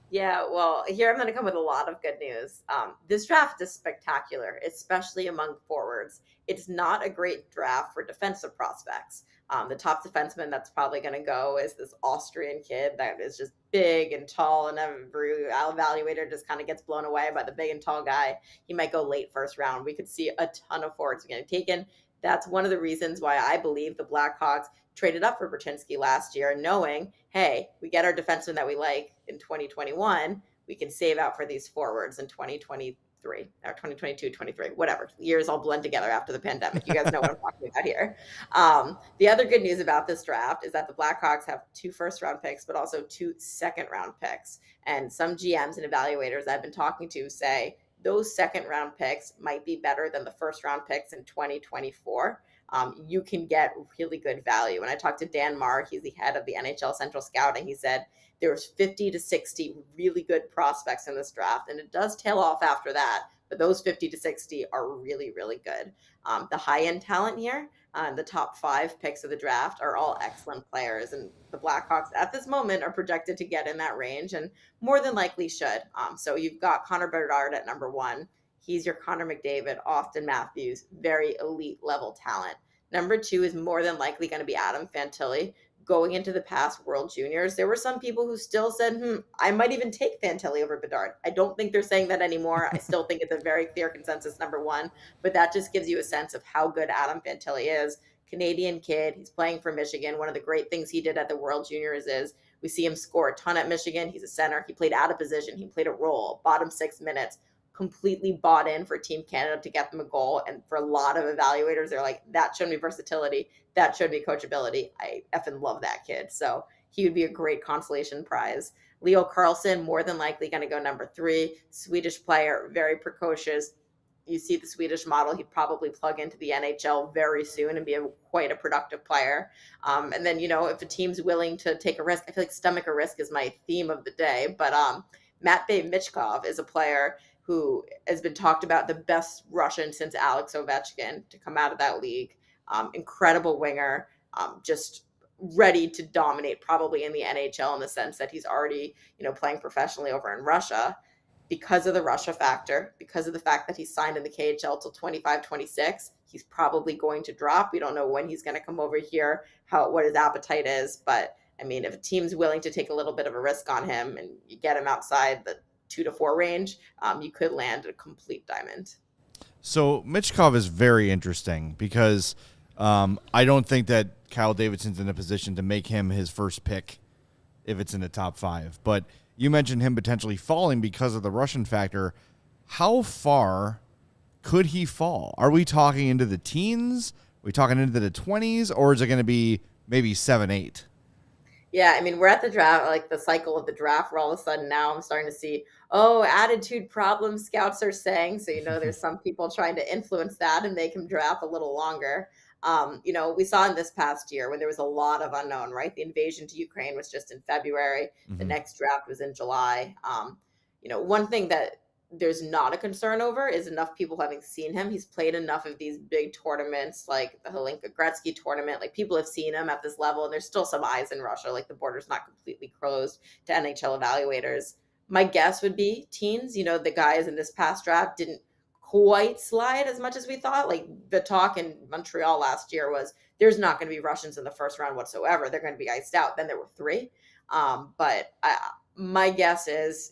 Yeah, well, here I'm going to come with a lot of good news. This draft is spectacular, especially among forwards. It's not a great draft for defensive prospects. The top defenseman that's probably going to go is this Austrian kid that is just big and tall, and every evaluator just kind of gets blown away by the big and tall guy. He might go late first round. We could see a ton of forwards getting taken. That's one of the reasons why I believe the Blackhawks traded up for Bertynski last year, knowing, hey, we get our defenseman that we like in 2021. We can save out for these forwards in 2023 or 2022, 23, whatever. Years all blend together after the pandemic. You guys know what I'm talking about here. The other good news about this draft is that the Blackhawks have 2 first-round picks, but also 2 second-round picks. And some GMs and evaluators I've been talking to say those second-round picks might be better than the first-round picks in 2024. You can get really good value. When I talked to Dan Marr, he's the head of the NHL Central Scouting, he said there was 50 to 60 really good prospects in this draft, and it does tail off after that, but those 50 to 60 are really, really good. The high-end talent here, the top 5 picks of the draft are all excellent players, and the Blackhawks at this moment are projected to get in that range and more than likely should. So you've got Connor Bedard at number 1. He's your Connor McDavid, Austin Matthews, very elite level talent. Number 2 is more than likely going to be Adam Fantilli. Going into the past World Juniors, there were some people who still said, I might even take Fantilli over Bedard. I don't think they're saying that anymore. I still think it's a very clear consensus number 1, but that just gives you a sense of how good Adam Fantilli is. Canadian kid, he's playing for Michigan. One of the great things he did at the World Juniors is we see him score a ton at Michigan. He's a center. He played out of position. He played a role, bottom 6 minutes. Completely bought in for Team Canada to get them a goal. And for a lot of evaluators, they're like, that showed me versatility. That showed me coachability. I effing love that kid. So he would be a great consolation prize. Leo Carlsson, more than likely going to go number 3. Swedish player, very precocious. You see the Swedish model, he'd probably plug into the NHL very soon and be quite a productive player. And then, if a team's willing to take a risk, I feel like stomach a risk is my theme of the day. But Matvei Michkov is a player who has been talked about the best Russian since Alex Ovechkin to come out of that league. Incredible winger, just ready to dominate probably in the NHL in the sense that he's already, playing professionally over in Russia. because of the Russia factor, because of the fact that he's signed in the KHL till 25, 26, he's probably going to drop. We don't know when he's going to come over here, what his appetite is. But I mean, if a team's willing to take a little bit of a risk on him and you get him outside the 2 to 4 range, you could land a complete diamond. So Michkov is very interesting because I don't think that Kyle Davidson's in a position to make him his first pick if it's in the top 5. But you mentioned him potentially falling because of the Russian factor. How far could he fall? Are we talking into the teens? Are we talking into the 20s? Or is it going to be maybe 7, 8? Yeah, I mean, we're at the draft, like the cycle of the draft, where all of a sudden now I'm starting to see, attitude problems, scouts are saying. So, there's some people trying to influence that and make him draft a little longer. We saw in this past year when there was a lot of unknown, right? The invasion to Ukraine was just in February. Mm-hmm. The next draft was in July. One thing that there's not a concern over is enough people having seen him. He's played enough of these big tournaments, like the Hlinka Gretzky tournament. Like, people have seen him at this level, and there's still some eyes in Russia. Like, the border's not completely closed to NHL evaluators. My guess would be teens. The guys in this past draft didn't quite slide as much as we thought. Like, the talk in Montreal last year was there's not going to be Russians in the first round whatsoever. They're going to be iced out. Then there were 3. My guess is,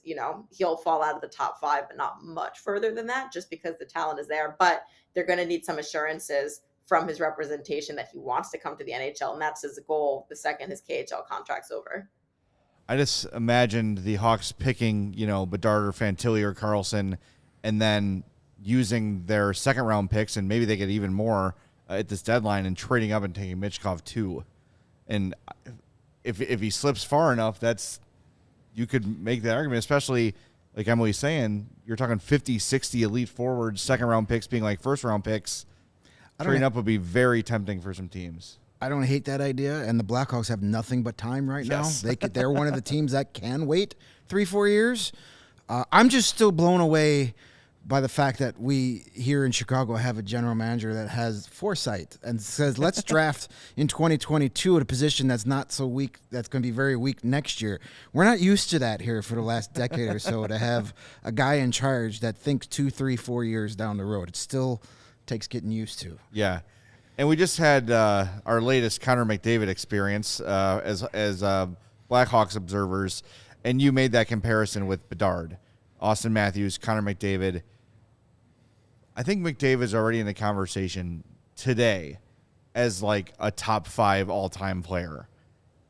he'll fall out of the top 5, but not much further than that, just because the talent is there. But they're going to need some assurances from his representation that he wants to come to the NHL, and that's his goal the second his KHL contract's over. I just imagined the Hawks picking, Bedard or Fantilli or Carlson, and then using their second-round picks, and maybe they get even more at this deadline, and trading up and taking Michkov too. And if he slips far enough, you could make that argument, especially like Emily's saying, you're talking 50, 60 elite forwards, second-round picks being like first-round picks. Trading up would be very tempting for some teams. I don't hate that idea, and the Blackhawks have nothing but time right now. They're one of the teams that can wait 3-4 years. I'm just still blown away by the fact that we here in Chicago have a general manager that has foresight and says, let's draft in 2022 at a position that's not so weak, that's going to be very weak next year. We're not used to that here for the last decade or so, to have a guy in charge that thinks 2, 3, 4 years down the road. It still takes getting used to. Yeah. And we just had our latest Connor McDavid experience as Blackhawks observers, and you made that comparison with Bedard, Austin Matthews, Connor McDavid. I think McDavid's already in the conversation today as like a top 5 all-time player.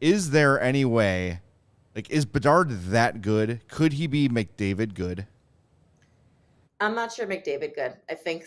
Is there any way, is Bedard that good? Could he be McDavid good? I'm not sure McDavid good. I think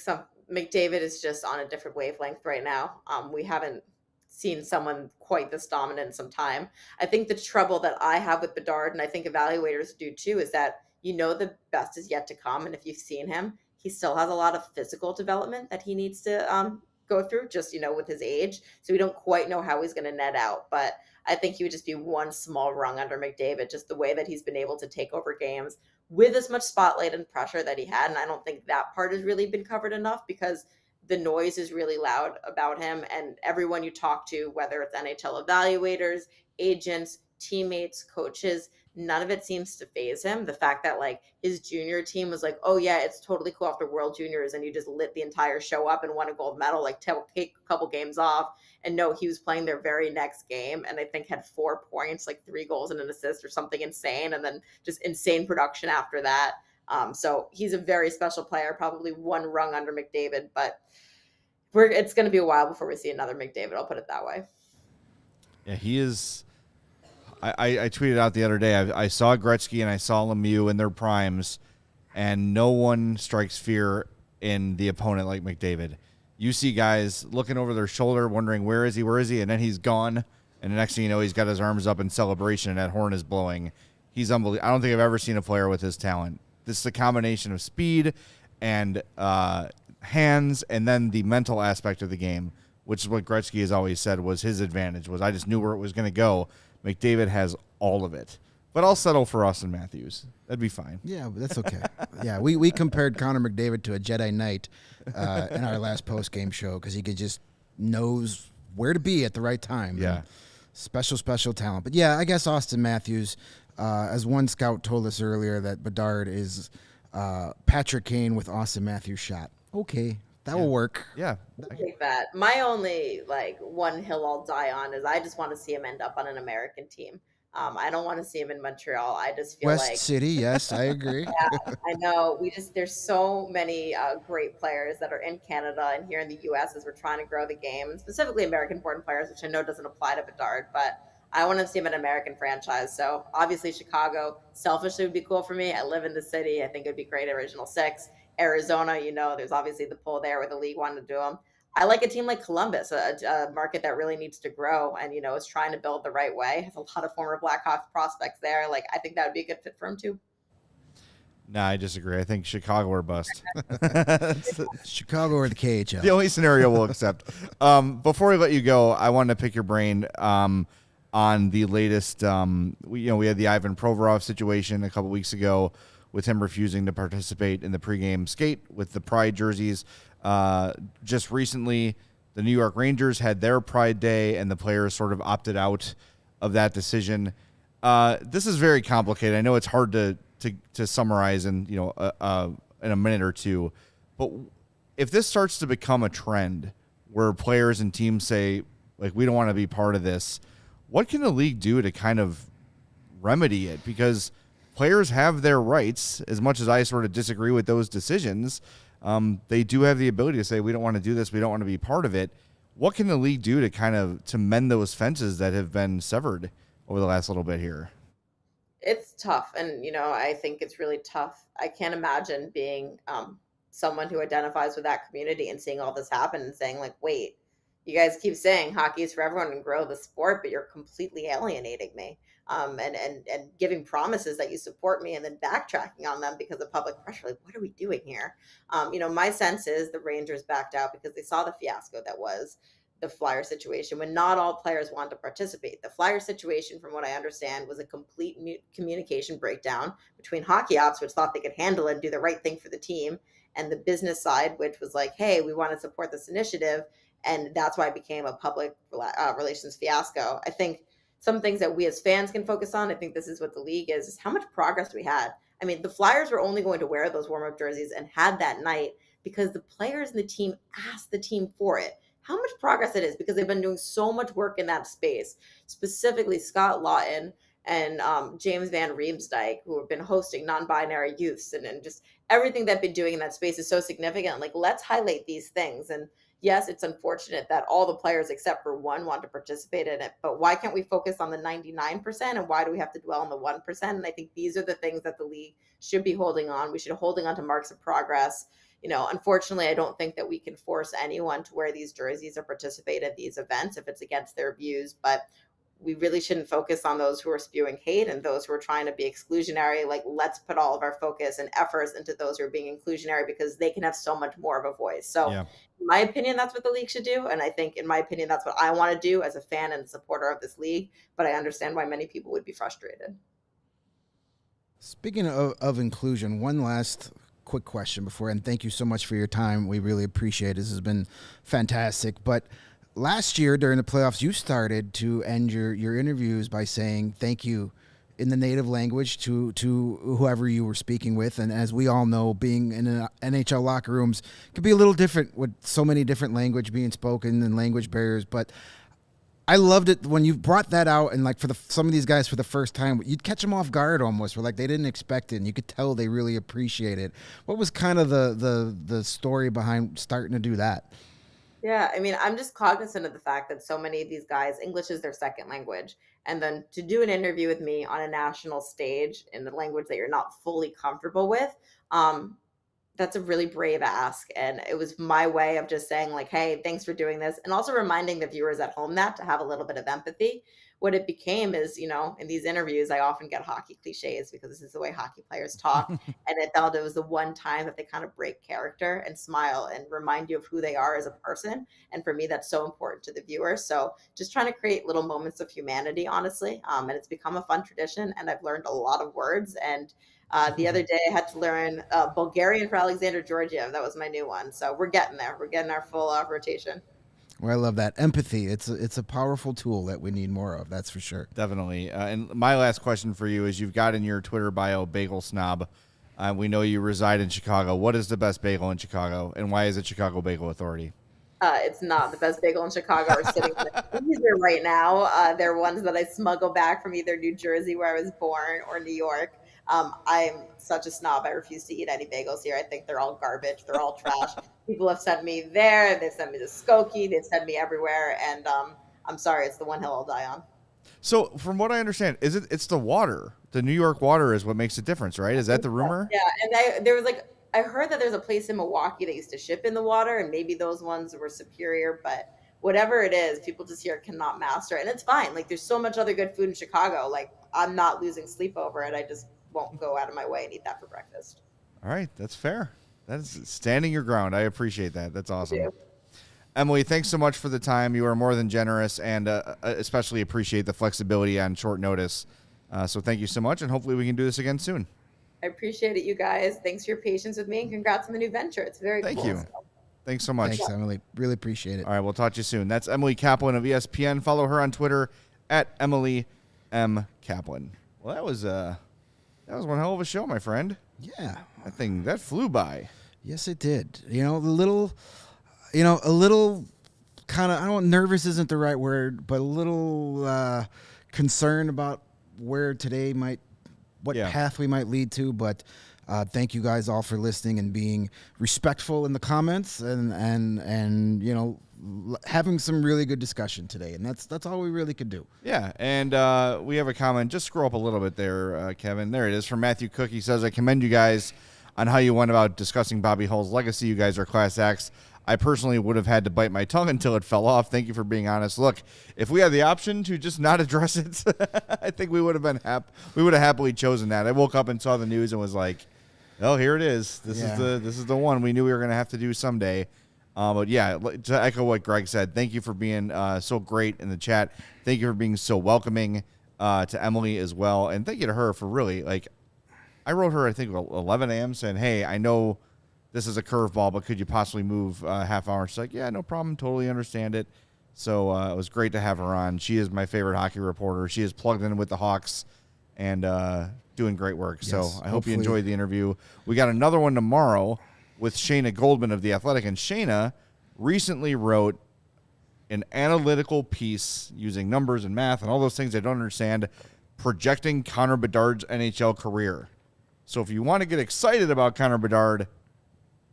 McDavid is just on a different wavelength right now. We haven't seen someone quite this dominant in some time. I think the trouble that I have with Bedard, and I think evaluators do too, is that the best is yet to come. And if you've seen him, he still has a lot of physical development that he needs to go through, just, with his age. So we don't quite know how he's going to net out. But I think he would just be one small rung under McDavid, just the way that he's been able to take over games with as much spotlight and pressure that he had. And I don't think that part has really been covered enough, because the noise is really loud about him. And everyone you talk to, whether it's NHL evaluators, agents, teammates, coaches, none of it seems to faze him. The fact that his junior team was like, oh yeah, it's totally cool after World Juniors, and you just lit the entire show up and won a gold medal, take a couple games off. And no, he was playing their very next game, and I think had 4 points, 3 goals and an assist or something insane, and then just insane production after that. So he's a very special player, probably one rung under McDavid, but it's going to be a while before we see another McDavid. I'll put it that way. Yeah, he is. I tweeted out the other day, I saw Gretzky and I saw Lemieux in their primes, and no one strikes fear in the opponent like McDavid. You see guys looking over their shoulder, wondering, where is he, and then he's gone, and the next thing you know, he's got his arms up in celebration, and that horn is blowing. He's unbelievable. I don't think I've ever seen a player with his talent. This is a combination of speed and hands, and then the mental aspect of the game, which is what Gretzky has always said was his advantage, was I just knew where it was going to go. McDavid has all of it. But I'll settle for Austin Matthews. That'd be fine. Yeah, that's okay. Yeah, we compared Connor McDavid to a Jedi Knight in our last post-game show, because he just knows where to be at the right time. Yeah. Special talent. But yeah, I guess Austin Matthews, as one scout told us earlier, that Bedard is Patrick Kane with Austin Matthews shot. Okay, that will work. Yeah. I'll take that. My only one hill I'll die on is I just want to see him end up on an American team. I don't want to see him in Montreal. I just feel West City, yes, I agree. Yeah, I know. There's so many great players that are in Canada and here in the U.S. as we're trying to grow the game, and specifically American-born players, which I know doesn't apply to Bedard, but I want to see him in an American franchise. So obviously Chicago, selfishly would be cool for me. I live in the city. I think it would be great. Original Six. Arizona, there's obviously the pull there where the league wanted to do them. I like a team like Columbus, a market that really needs to grow and, is trying to build the right way. Has a lot of former Blackhawks prospects there. I think that would be a good fit for him too. No, I disagree. I think Chicago or bust. Chicago or the KHL. The only scenario we'll accept. Before we let you go, I wanted to pick your brain on the latest. We had the Ivan Provorov situation a couple weeks ago with him refusing to participate in the pregame skate with the Pride jerseys. Just recently, the New York Rangers had their Pride Day, and the players sort of opted out of that decision. This is very complicated. I know it's hard to summarize in a minute or two, but if this starts to become a trend where players and teams say, we don't want to be part of this, what can the league do to kind of remedy it? Because players have their rights. As much as I sort of disagree with those decisions, they do have the ability to say, we don't want to do this, we don't want to be part of it. What can the league do to mend those fences that have been severed over the last little bit here? It's tough. And, I think it's really tough. I can't imagine being someone who identifies with that community and seeing all this happen and saying, wait, you guys keep saying hockey is for everyone and grow the sport, but you're completely alienating me. And giving promises that you support me and then backtracking on them because of public pressure. What are we doing here? My sense is the Rangers backed out because they saw the fiasco that was the Flyer situation when not all players want to participate. The Flyer situation, from what I understand, was a complete communication breakdown between hockey ops, which thought they could handle it and do the right thing for the team, and the business side, which was hey, we want to support this initiative. And that's why it became a public relations fiasco. I think some things that we as fans can focus on, I think this is what the league is how much progress we had. I mean, the Flyers were only going to wear those warm-up jerseys and had that night because the players and the team asked the team for it. How much progress it is because they've been doing so much work in that space, specifically Scott Lawton and James Van Riemsdyk, who have been hosting non-binary youths and just everything they've been doing in that space is so significant. Let's highlight these things. And yes, it's unfortunate that all the players except for one want to participate in it, but why can't we focus on the 99% and why do we have to dwell on the 1%? And I think these are the things that the league should be holding on. We should be holding on to marks of progress. Unfortunately, I don't think that we can force anyone to wear these jerseys or participate at these events if it's against their views, but we really shouldn't focus on those who are spewing hate and those who are trying to be exclusionary. Let's put all of our focus and efforts into those who are being inclusionary because they can have so much more of a voice. So in my opinion, that's what the league should do. And I think in my opinion, that's what I want to do as a fan and supporter of this league. But I understand why many people would be frustrated. Speaking of inclusion, one last quick question and thank you so much for your time. We really appreciate it. This has been fantastic. But last year during the playoffs, you started to end your interviews by saying thank you in the native language to whoever you were speaking with. And as we all know, being in NHL locker rooms can be a little different with so many different language being spoken and language barriers. But I loved it when you brought that out, and for some of these guys for the first time, you'd catch them off guard almost, where they didn't expect it, and you could tell they really appreciate it. What was kind of the story behind starting to do that? Yeah, I mean, I'm just cognizant of the fact that so many of these guys, English is their second language. And then to do an interview with me on a national stage in the language that you're not fully comfortable with, that's a really brave ask. And it was my way of just saying hey, thanks for doing this. And also reminding the viewers at home that to have a little bit of empathy. What it became is, in these interviews, I often get hockey cliches because this is the way hockey players talk. And I felt it was the one time that they kind of break character and smile and remind you of who they are as a person. And for me, that's so important to the viewer. So just trying to create little moments of humanity, honestly. And it's become a fun tradition. And I've learned a lot of words. And the other day I had to learn Bulgarian for Alexander Georgiev. That was my new one. So we're getting there. We're getting our full rotation. Well, I love that. Empathy. It's a powerful tool that we need more of. That's for sure. Definitely. And my last question for you is you've got in your Twitter bio Bagel Snob. We know you reside in Chicago. What is the best bagel in Chicago, and why is it Chicago Bagel Authority? It's not the best bagel in Chicago. Are sitting in the freezer right now. They're ones that I smuggle back from either New Jersey, where I was born, or New York. I'm such a snob. I refuse to eat any bagels here. I think they're all garbage. They're all trash. People have sent me there. They've sent me to Skokie. They've sent me everywhere. And I'm sorry. It's the one hill I'll die on. So from what I understand, it's the water. The New York water is what makes the difference, right? Is that the rumor? Yeah. And I heard that there's a place in Milwaukee that used to ship in the water, and maybe those ones were superior, but whatever it is, people just here cannot master it. And it's fine. Like, there's so much other good food in Chicago. Like, I'm not losing sleep over it. I just won't go out of my way and eat that for breakfast. All right. That's fair. That's standing your ground. I appreciate that. That's awesome. You. Emily, thanks so much for the time. You are more than generous, and especially appreciate the flexibility on short notice. So thank you so much, and hopefully we can do this again soon. I appreciate it, you guys. Thanks for your patience with me, and congrats on the new venture. It's very cool. Thank you. Thanks so much. Thanks, Emily. Really appreciate it. All right, we'll talk to you soon. That's Emily Kaplan of ESPN. Follow her on Twitter at Emily M. Kaplan. Well, that was one hell of a show, my friend. Yeah. That flew by. Yes, it did. A little kind of, I don't know, nervous isn't the right word, but a little concerned about where today what path we might lead to. But thank you guys all for listening and being respectful in the comments and having some really good discussion today. And that's all we really could do. Yeah, and we have a comment. Just scroll up a little bit there, Kevin. There it is from Matthew Cook. He says, I commend you guys on how you went about discussing Bobby Hull's legacy. You guys are class acts. I personally would have had to bite my tongue until it fell off. Thank you for being honest. Look, if we had the option to just not address it, I think we would have been we would have happily chosen that. I woke up and saw the news and was like, "Oh, here it is. This is the one we knew we were going to have to do someday." But yeah, to echo what Greg said, thank you for being so great in the chat. Thank you for being so welcoming to Emily as well, and thank you to her for really I wrote her I think 11 a.m. saying, "Hey, I know this is a curveball, but could you possibly move a half hour?" She's like, "Yeah, no problem. Totally understand it." So it was great to have her on. She is my favorite hockey reporter. She is plugged in with the Hawks and doing great work. Yes, so I hope you enjoyed the interview. We got another one tomorrow with Shayna Goldman of The Athletic. And Shayna recently wrote an analytical piece using numbers and math and all those things I don't understand, projecting Connor Bedard's NHL career. So if you want to get excited about Connor Bedard,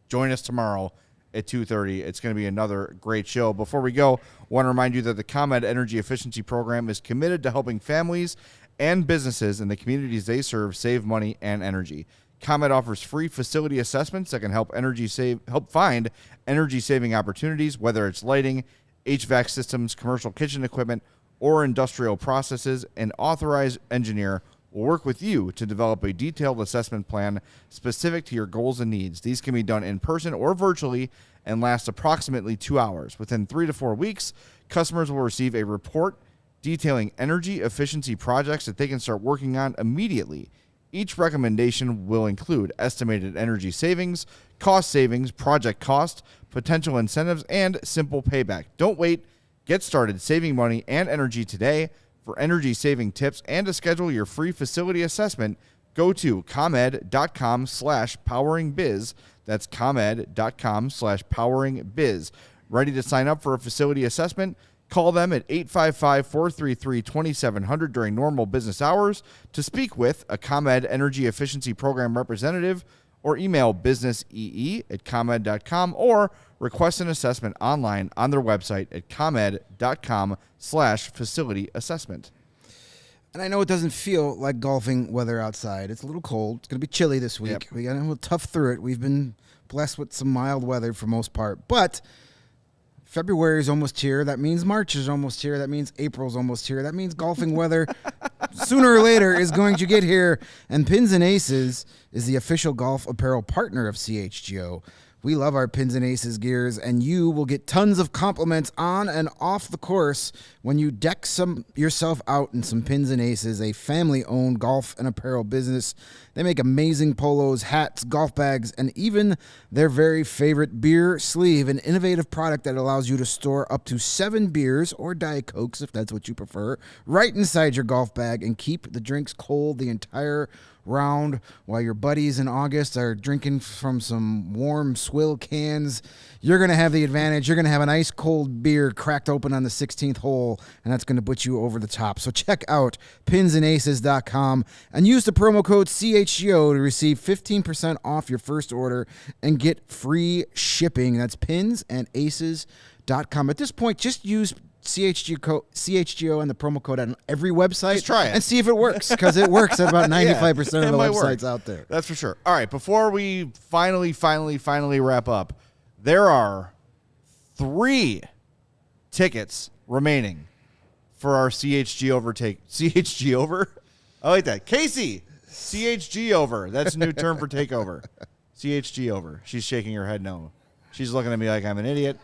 join us tomorrow at 2:30. It's going to be another great show. Before we go, I want to remind you that the ComEd Energy Efficiency Program is committed to helping families and businesses in the communities they serve save money and energy. ComEd offers free facility assessments that can help find energy-saving opportunities, whether it's lighting, HVAC systems, commercial kitchen equipment, or industrial processes. An authorized engineer will work with you to develop a detailed assessment plan specific to your goals and needs. These can be done in person or virtually and last approximately 2 hours. Within 3 to 4 weeks, customers will receive a report detailing energy efficiency projects that they can start working on immediately. Each recommendation will include estimated energy savings, cost savings, project cost, potential incentives, and simple payback. Don't wait. Get started saving money and energy today. For energy-saving tips and to schedule your free facility assessment, go to comed.com/poweringbiz. That's comed.com/poweringbiz. Ready to sign up for a facility assessment? Call them at 855-433-2700 during normal business hours to speak with a ComEd Energy Efficiency Program representative, or email businessee@comed.com, or request an assessment online on their website at comed.com/facility assessment. And I know it doesn't feel like golfing weather outside. It's a little cold. It's going to be chilly this week. Yep. We got to tough through it. We've been blessed with some mild weather for most part. But February is almost here. That means March is almost here. That means April's almost here. That means golfing weather sooner or later is going to get here. And Pins and Aces is the official golf apparel partner of CHGO. We love our Pins and Aces gears, and you will get tons of compliments on and off the course when you deck yourself out in some Pins and Aces, a family-owned golf and apparel business. They make amazing polos, hats, golf bags, and even their very favorite beer sleeve, an innovative product that allows you to store up to 7 beers or Diet Cokes, if that's what you prefer, right inside your golf bag and keep the drinks cold the entire round while your buddies in August are drinking from some warm swill cans. You're going to have the advantage. You're going to have an ice cold beer cracked open on the 16th hole, and that's going to put you over the top. So check out pinsandaces.com and use the promo code CHGO to receive 15% off your first order and get free shipping. That's pinsandaces.com. At this point, just use CHGO and the promo code on every website. Just try it and see if it works, because it works at about 95% of the websites work out there. That's for sure. All right, before we finally wrap up, there are 3 tickets remaining for our CHG over? I like that. Casey, CHG over. That's a new term for takeover. CHG over. She's shaking her head no. She's looking at me like I'm an idiot.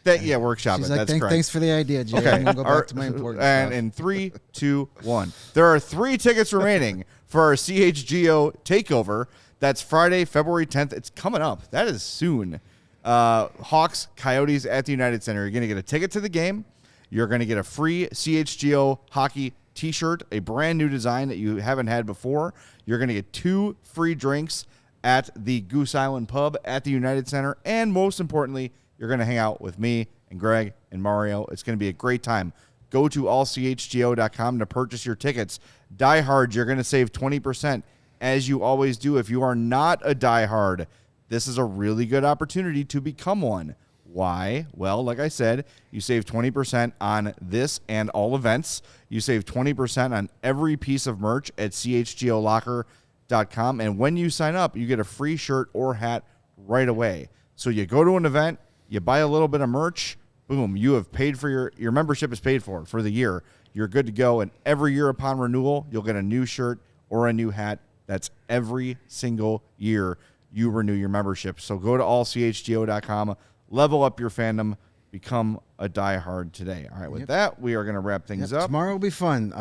Workshop She's it. like, That's correct. Thanks for the idea, Jay. Okay. I'm going to go back to my important and stuff. in 3, 2, 1. There are 3 tickets remaining for our CHGO takeover. That's Friday, February 10th. It's coming up. That is soon. Hawks, Coyotes at the United Center. You're going to get a ticket to the game. You're going to get a free CHGO hockey t-shirt, a brand new design that you haven't had before. You're going to get 2 free drinks at the Goose Island Pub at the United Center. And most importantly, you're going to hang out with me and Greg and Mario. It's going to be a great time. Go to allchgo.com to purchase your tickets. Diehards, you're going to save 20%, as you always do. If you are not a diehard, this is a really good opportunity to become one. Why? Well, like I said, you save 20% on this and all events. You save 20% on every piece of merch at chgolocker.com. And when you sign up, you get a free shirt or hat right away. So you go to an event, you buy a little bit of merch, boom, you have paid for your membership is paid for the year. You're good to go. And every year upon renewal, you'll get a new shirt or a new hat. That's every single year you renew your membership. So go to allchgo.com, level up your fandom, become a diehard today. All right, with that, we are going to wrap things up. Tomorrow will be fun.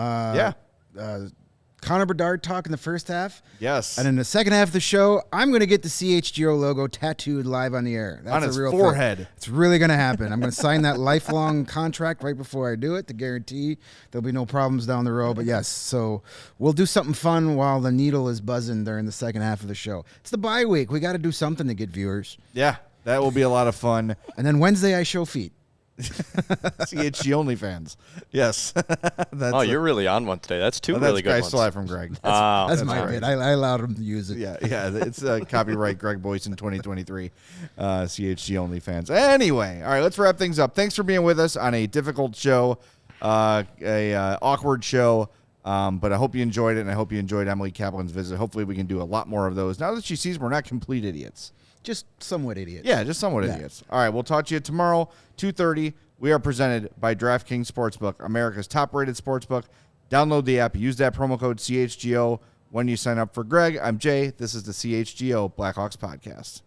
Connor Bedard talk in the first half. Yes. And in the second half of the show, I'm going to get the CHGO logo tattooed live on the air. That's on his a real forehead. Thing. It's really going to happen. I'm going to sign that lifelong contract right before I do it to guarantee there'll be no problems down the road. But yes, so we'll do something fun while the needle is buzzing during the second half of the show. It's the bye week. We got to do something to get viewers. Yeah, that will be a lot of fun. And then Wednesday, I show feet. CHG only fans. Yes. You're really on one today. That's 2 really good ones. I still have from Greg. That's my bit. I allowed him to use it. Yeah. It's copyright Greg Boysen 2023. CHG only fans. Anyway, all right, let's wrap things up. Thanks for being with us on a difficult show, awkward show. But I hope you enjoyed it, and I hope you enjoyed Emily Kaplan's visit. Hopefully we can do a lot more of those now that she sees we're not complete idiots. Just somewhat idiots. Yeah, just somewhat idiots. All right, we'll talk to you tomorrow, 2:30. We are presented by DraftKings Sportsbook, America's top-rated sportsbook. Download the app. Use that promo code CHGO when you sign up. For Greg, I'm Jay. This is the CHGO Blackhawks Podcast.